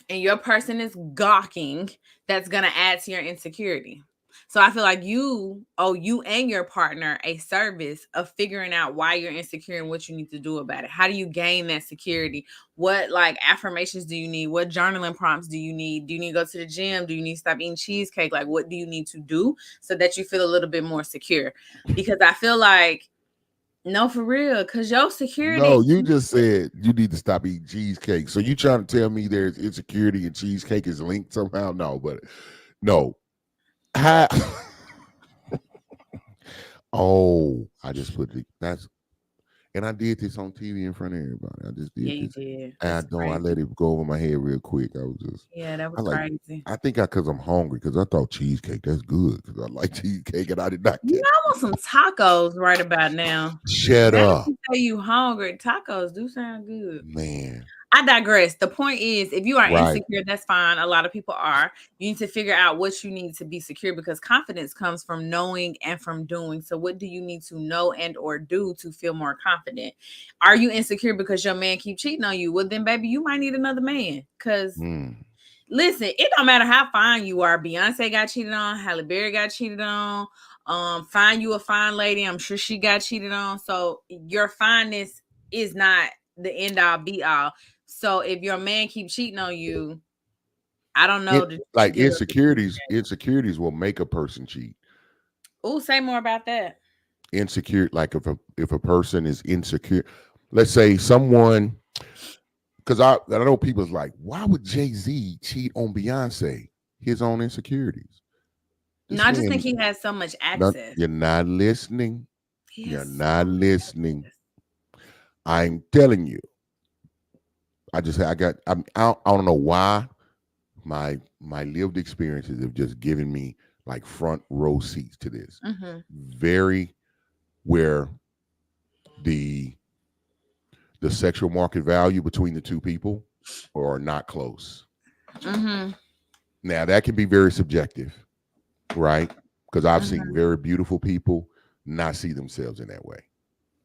and your person is gawking, that's gonna add to your insecurity. So I feel like you owe you and your partner a service of figuring out why you're insecure and what you need to do about it. How do you gain that security? What like affirmations do you need? What journaling prompts do you need? Do you need to go to the gym? Do you need to stop eating cheesecake? Like what do you need to do so that you feel a little bit more secure? Because I feel like no, for real, because your security. No, you just said you need to stop eating cheesecake. So you trying to tell me there's insecurity and cheesecake is linked somehow? No, but no. How? Oh, I just put that's and I did this on TV in front of everybody. I just Yeah, did you this. did. And I That's don't. I let crazy. it go over my head real quick. I was just. Yeah, that I was like. crazy. I think because I'm hungry because I thought cheesecake that's good because I like cheesecake and I did not You know, get. I want some tacos right about now. Shut Now that up, you say you hungry, tacos do sound good. man. I digress. The point is, if you are Right. insecure, that's fine. A lot of people are. You need to figure out what you need to be secure because confidence comes from knowing and from doing. So, what do you need to know and or do to feel more confident? Are you insecure because your man keep cheating on you? Well, then, baby, you might need another man. Cause Mm. listen, it don't matter how fine you are. Beyonce got cheated on. Halle Berry got cheated on. Find you a fine lady. I'm sure she got cheated on. So your fineness is not the end all be all. So if your man keep cheating on you, I don't know It that you should like give up. insecurities will make a person cheat. Oh, say more about that. Insecure, like if a person is insecure, let's say someone, because I know people's like, why would Jay-Z cheat on Beyonce? His own insecurities. No, This I just think man, he has so much not access. you're not listening. He You're has so not much listening. access. I'm telling you. I don't know why my lived experiences have just given me like front row seats to this. Mm-hmm. Very where the the sexual market value between the two people are not close. Mm-hmm. Now that can be very subjective, right? Because I've seen Mm-hmm. very beautiful people not see themselves in that way,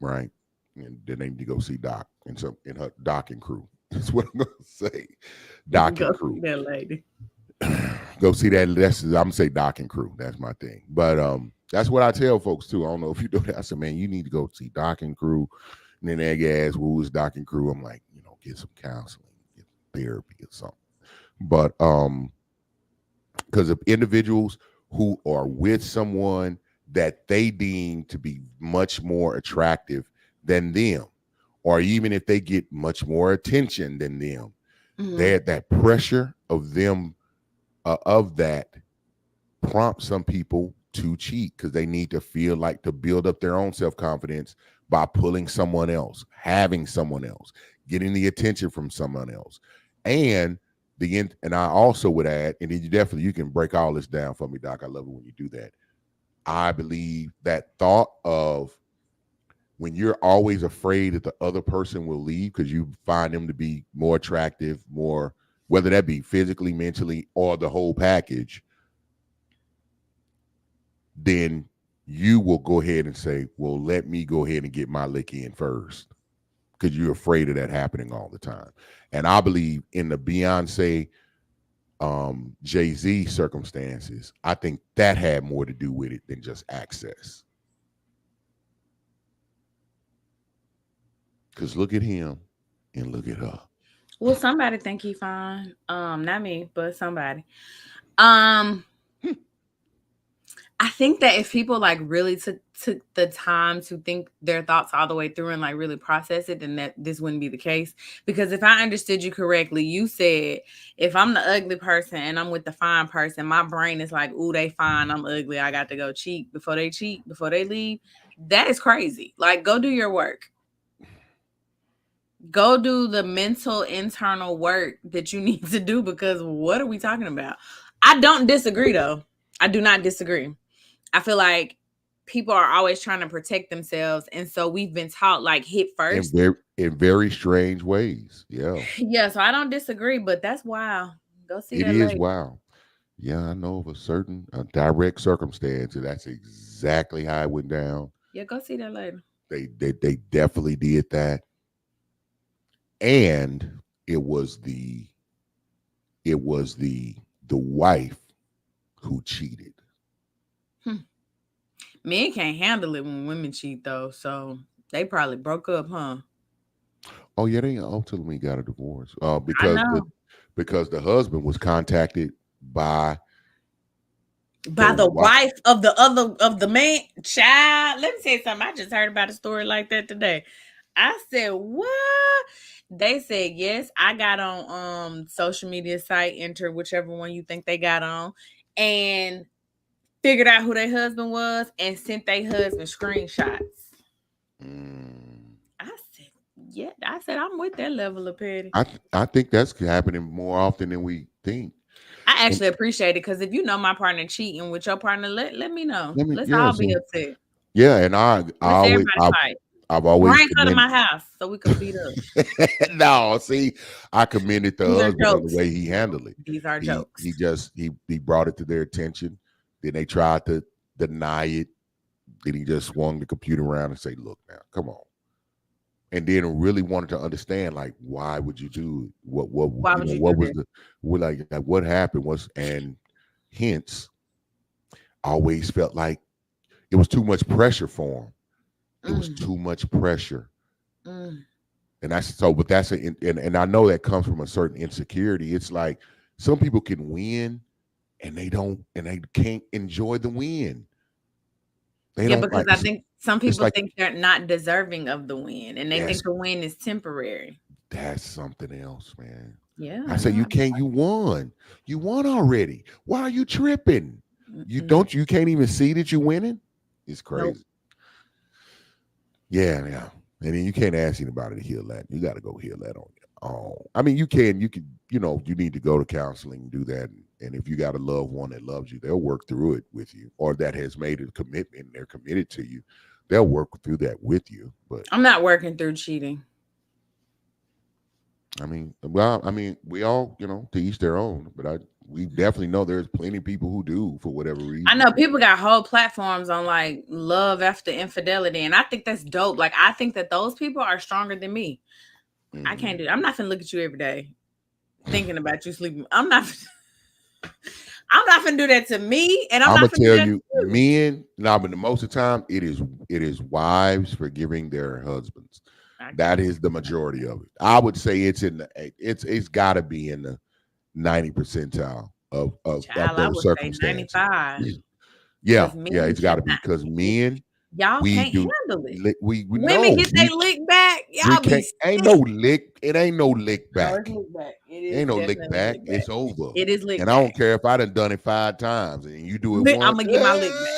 right? And then they need to go see Doc and some in her Doc and crew. That's what I'm gonna say. Doc Go and see crew. that lady. Go see that. I'm gonna say Doc and crew. That's my thing. But that's what I tell folks too. I don't know if you do that. I said, man, you need to go see Doc and crew. And then they ask, who is Doc and crew? I'm like, get some counseling, get therapy or something. But because of individuals who are with someone that they deem to be much more attractive than them, or even if they get much more attention than them, Mm-hmm. that pressure of them of that prompt some people to cheat because they need to feel like to build up their own self-confidence by pulling someone else, having someone else, getting the attention from someone else. And and I also would add, and then you can break all this down for me, Doc. I love it when you do that. I believe that thought of when you're always afraid that the other person will leave because you find them to be more attractive, more, whether that be physically, mentally, or the whole package, then you will go ahead and say, well, let me go ahead and get my lick in first because you're afraid of that happening all the time. And I believe in the Beyonce Jay-Z circumstances, I think that had more to do with it than just access. Because look at him and look at her. Well, somebody think he fine. Not me, but somebody. Um, I think that if people like really took the time to think their thoughts all the way through and like really process it, then that this wouldn't be the case. Because if I understood you correctly, you said if I'm the ugly person and I'm with the fine person, my brain is like, "Ooh, they fine, I'm ugly. I got to go cheat before they leave." That is crazy. Like, go do your work. Go do the mental internal work that you need to do, because what are we talking about? I don't disagree though. I do not disagree. I feel like people are always trying to protect themselves, and so we've been taught like hit first. In very strange ways. Yeah, Yeah, so I don't disagree, but that's wild. Go see it that is lady. wild. Yeah, I know of a certain direct circumstance, and that's exactly how it went down. Yeah, go see that lady. They definitely did that, and it was the it was the wife who cheated. Hmm. Men can't handle it when women cheat though, so they probably broke up, huh? Oh yeah, they ultimately got a divorce. I know. Because the husband was contacted by the By the wife. wife of the other of the man. Child, let me say something. I just heard about a story like that today. I said, "What?" They said, "Yes, I got on social media site, enter whichever one you think they got on, and figured out who their husband was and sent their husband screenshots." Mm, I said, "Yeah." I said, "I'm with that level of petty." I think that's happening more often than we think. I And actually appreciate it, because if you know my partner cheating with your partner, let me know. let me, Let's yeah, all be so upset. yeah, and Let's everybody fight. I've always Bring her to commended. my house so we could beat up. No, see, I commended the These are husband on the jokes. way he handled it. These are jokes. He brought it to their attention. Then they tried to deny it. Then he just swung the computer around and say, "Look now, come on." And then really wanted to understand, like, why would you do it? Why would you do what was this? the what happened was, and hence always felt like it was too much pressure for him. It was Mm, too much pressure. mm. And that's so, but and I know that comes from a certain insecurity. It's like some people can win and they can't enjoy the win. They Yeah, don't because like I think some it's people like think they're not deserving of the win, and they that's think the win is temporary. that's something else, man. Yeah, I I say know. you can't. You won already. Why are you tripping? Mm-mm. You can't even see that you're winning. It's Nope. crazy. Yeah. And then you can't ask anybody to heal that. You got to go heal that on your own. I mean, you can, you need to go to counseling and do that. And if you got a loved one that loves you, they'll work through it with you, or that has made a commitment and they're committed to you. They'll work through that with you. But I'm not working through cheating. I mean, we all, to each their own. But we definitely know there's plenty of people who do for whatever I reason. know people got whole platforms on like love after infidelity, and I think that's dope. Like, I think that those people are stronger than me. I can't Hmm. do. I'm not gonna look at you every day thinking about you sleeping. I'm not. I'm not gonna do that to me, and I'm I'm not gonna gonna do tell that to you, you. men. Now, but the most of the time, it is wives forgiving their husbands. I That can't. is the majority of it. I would say it's got to be in the 90 percentile of Child, I those would say circumstances. 95, Yeah, because yeah, men it's got to be cannot. because men Y'all we can't do handle it. we Women know get they lick back. we Y'all be can't. Ain't no sick. lick. It ain't no lick No, it's back. lick back. It is Ain't no lick definitely back. lick back. It's over. It is lick And I back. don't care if I done it 5 times and you do it once. I'm gonna get my lick back.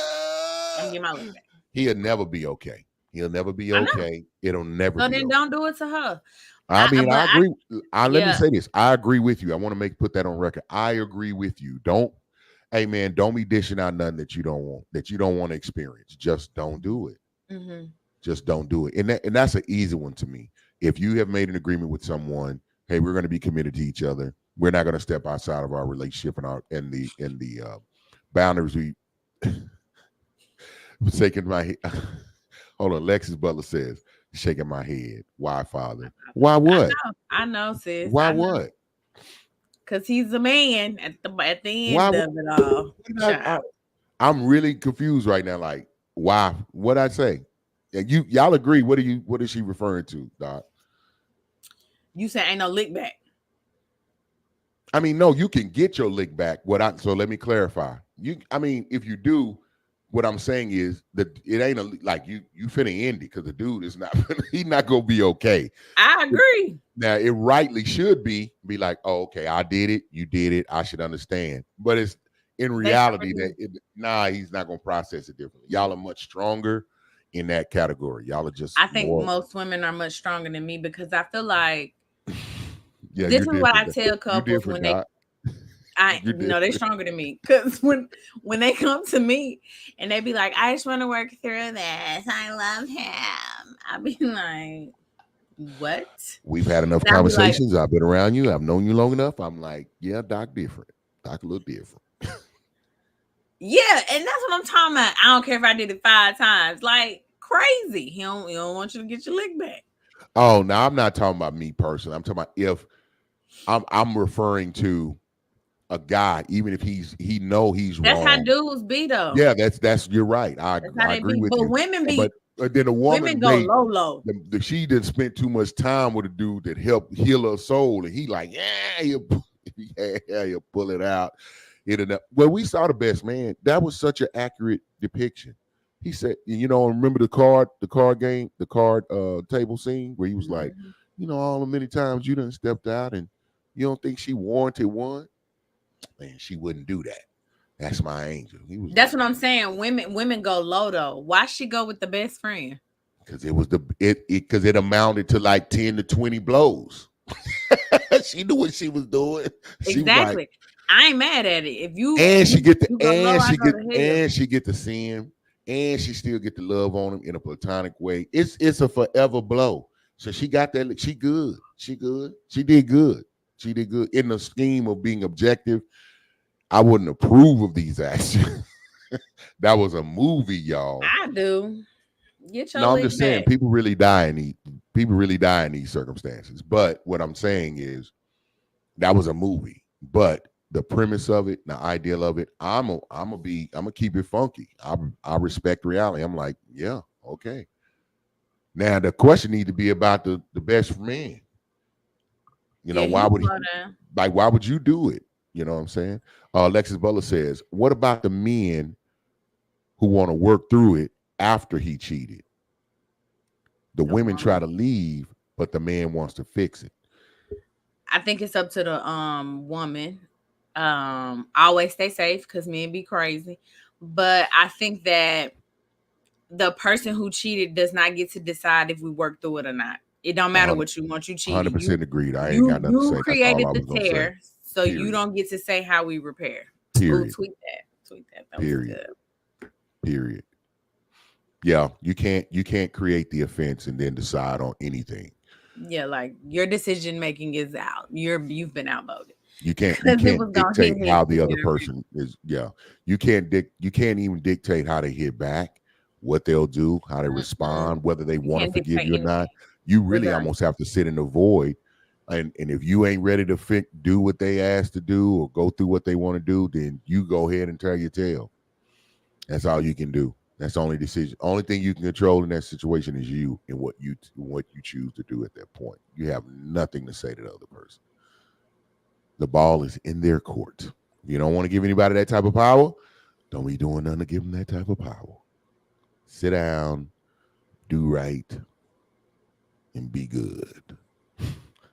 I'm gonna get my lick back. He'll never be okay. He'll never be I know. okay. It'll never So be then okay. don't do it to her. I mean, But I agree. Let me yeah. say this. I agree with you. I want to put that on record. I agree with you. Hey man, don't be dishing out nothing that you don't want to experience. Just don't do it. Hmm. Just don't do it. And that's an easy one to me. If you have made an agreement with someone, hey, we're going to be committed to each other. We're not going to step outside of our relationship and our in the boundaries we shaking my head. Hold on, Alexis Butler says, shaking my head. Why, Father? Why what? I know, sis. Why I know, what? because he's a man at the Why? end of it all. What Child. I'm really confused right now. Like, why? What I say? Yeah, y'all agree? What is she referring to, Doc? You say ain't no lick back. I mean, no, you can get your lick back. So let me clarify. I mean, if you do, what I'm saying is that it ain't like you finna end it because the dude is not he's not gonna be okay. I agree. Now it rightly should be like, oh, okay, I did it, you did it, I should understand. But it's in They sure reality that do. he's not gonna process it differently. Y'all are much stronger in that category. Y'all are just I think more. most women are much stronger than me because I feel like Yeah, this you is what I different. tell You couples different, when they Doc. I You no, they different. stronger than me. Cause when they come to me and they be like, I just want to work through this. I love him. I be like, what? We've had enough And I'll be like, conversations. I've been around you. I've known you long enough. I'm like, yeah, Doc different. Doc a little different. yeah, and that's what I'm talking about. I don't care if I did it 5 times. Like crazy. He don't want you to get your lick back. Oh, now I'm not talking about me personally. I'm talking about if I'm referring to a guy, even if he know he's That's how wrong. dudes be though. Yeah, that's you're right. I That's how I they agree be. with But you. women But be then a women woman go may low low. she didn't spend too much time with a dude that helped heal her soul, and he like, yeah, he'll pull it out. Well, we saw the best man. That was such an accurate depiction. He said, remember the card game, the card table scene where he was like, Mhm. all the many times you done stepped out and you don't think she warranted one? Man, she wouldn't do that. That's my angel. He was That's like, what I'm saying. Women go low though. Why she go with the best friend? because it was because it amounted to like 10 to 20 blows. She knew what she was doing. She was like, Exactly. I ain't mad at it. If you and she you get the you go low, and I she go get to hell. and she get to see him, and she still get to love on him in a platonic way. It's a forever blow. So she got that. She good. She good. She did good. She did good in the scheme of being objective. I wouldn't approve of these actions. That was a movie, y'all. I do. Get your No, I'm lick just saying back. people really die in these circumstances. But what I'm saying is that was a movie. But the premise of it, the ideal of it, I'm gonna keep it funky. I respect reality. I'm like, yeah, okay. Now the question need to be about the best man. Yeah, Why he would he slow down. like why would you do it? You know what I'm saying? Alexis Butler says, what about the men who want to work through it after he cheated? The The women try woman. to leave, but the man wants to fix it. I think it's up to the woman. Always stay safe because men be crazy. But I think that the person who cheated does not get to decide if we work through it or not. It don't matter what you want. You cheated. You 100% agreed. I ain't you got nothing to you say. That's all created I the was gonna say. tear, so you Period. don't get to say how we repair. Oh, Period. tweet that. Tweet that. That was Period. good. Period. Yeah, you can't create the offense and then decide on anything. Yeah, like your decision making is out. You've been outvoted You because it was can't gonna hit dictate how the other whatever. person is. Yeah, you can't even dictate how they hit back, what they'll do, how they Mm-mm. respond, whether they You want to can't forgive dictate you or not. anything. You We're really done. almost have to sit in the void. And if you ain't ready to do what they asked to do or go through what they want to do, then you go ahead and tell your tale. That's all you can do. That's the only decision. Only thing you can control in that situation is you and what you choose to do at that point. You have nothing to say to the other person. The ball is in their court. If you don't want to give anybody that type of power, don't be doing nothing to give them that type of power. Sit down, do right, and be good.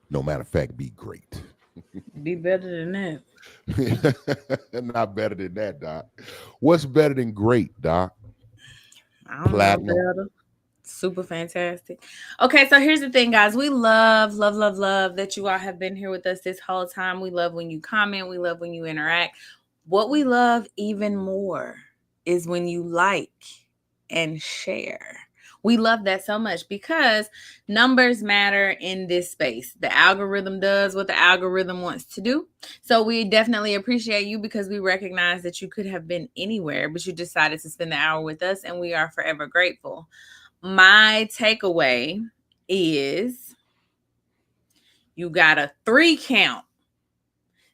No matter of fact, be great. Be better than that. Not better than that, Doc. What's better than great, Doc? I don't know Platinum. better. Super fantastic. Okay, so here's the thing, guys. We love, love, love, love that you all have been here with us this whole time. We love when you comment. We love when you interact. What we love even more is when you like and share. We love that so much because numbers matter in this space. The algorithm does what the algorithm wants to do. So we definitely appreciate you because we recognize that you could have been anywhere, but you decided to spend the hour with us, and we are forever grateful. My takeaway is you got a 3 count.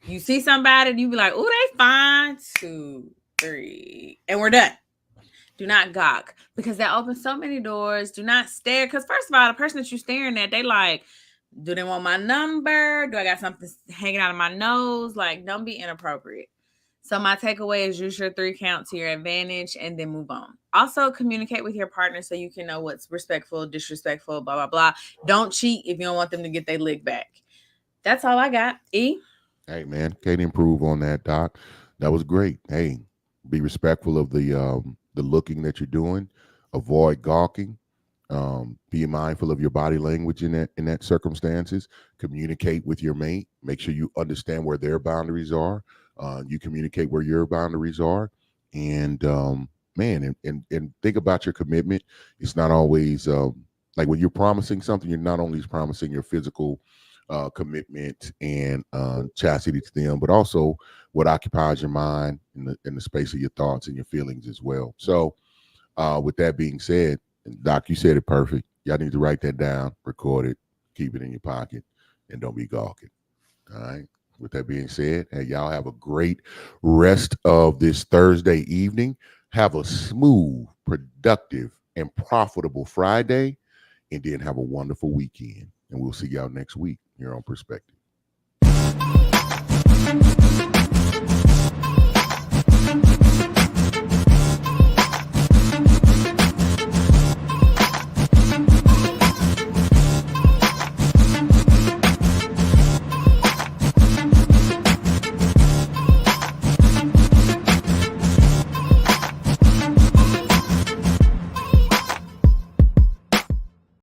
You see somebody, you be like, oh, they fine. 2, 3. And we're done. Do not gawk because that opens so many doors. Do not stare. Because first of all, the person that you're staring at, they like, do they want my number? Do I got something hanging out of my nose? Like, don't be inappropriate. So my takeaway is use your 3 count to your advantage and then move on. Also communicate with your partner so you can know what's respectful, disrespectful, blah blah blah. Don't cheat if you don't want them to get their lick back. That's all I got. E. Hey man, can't improve on that, Doc. That was great. Hey, be respectful of the looking that you're doing. Avoid gawking. Be mindful of your body language in that circumstances. Communicate with your mate. Make sure you understand where their boundaries are. You communicate where your boundaries are, and man, and think about your commitment. It's not always like when you're promising something. You're not only promising your physical commitment and chastity to them, but also what occupies your mind in the space of your thoughts and your feelings as well. So, with that being said, Doc, you said it perfect. Y'all need to write that down, record it, keep it in your pocket, and don't be gawking. All right. With that being said, hey, y'all have a great rest of this Thursday evening. Have a smooth, productive, and profitable Friday, and then have a wonderful weekend. And we'll see y'all next week here on Perspective.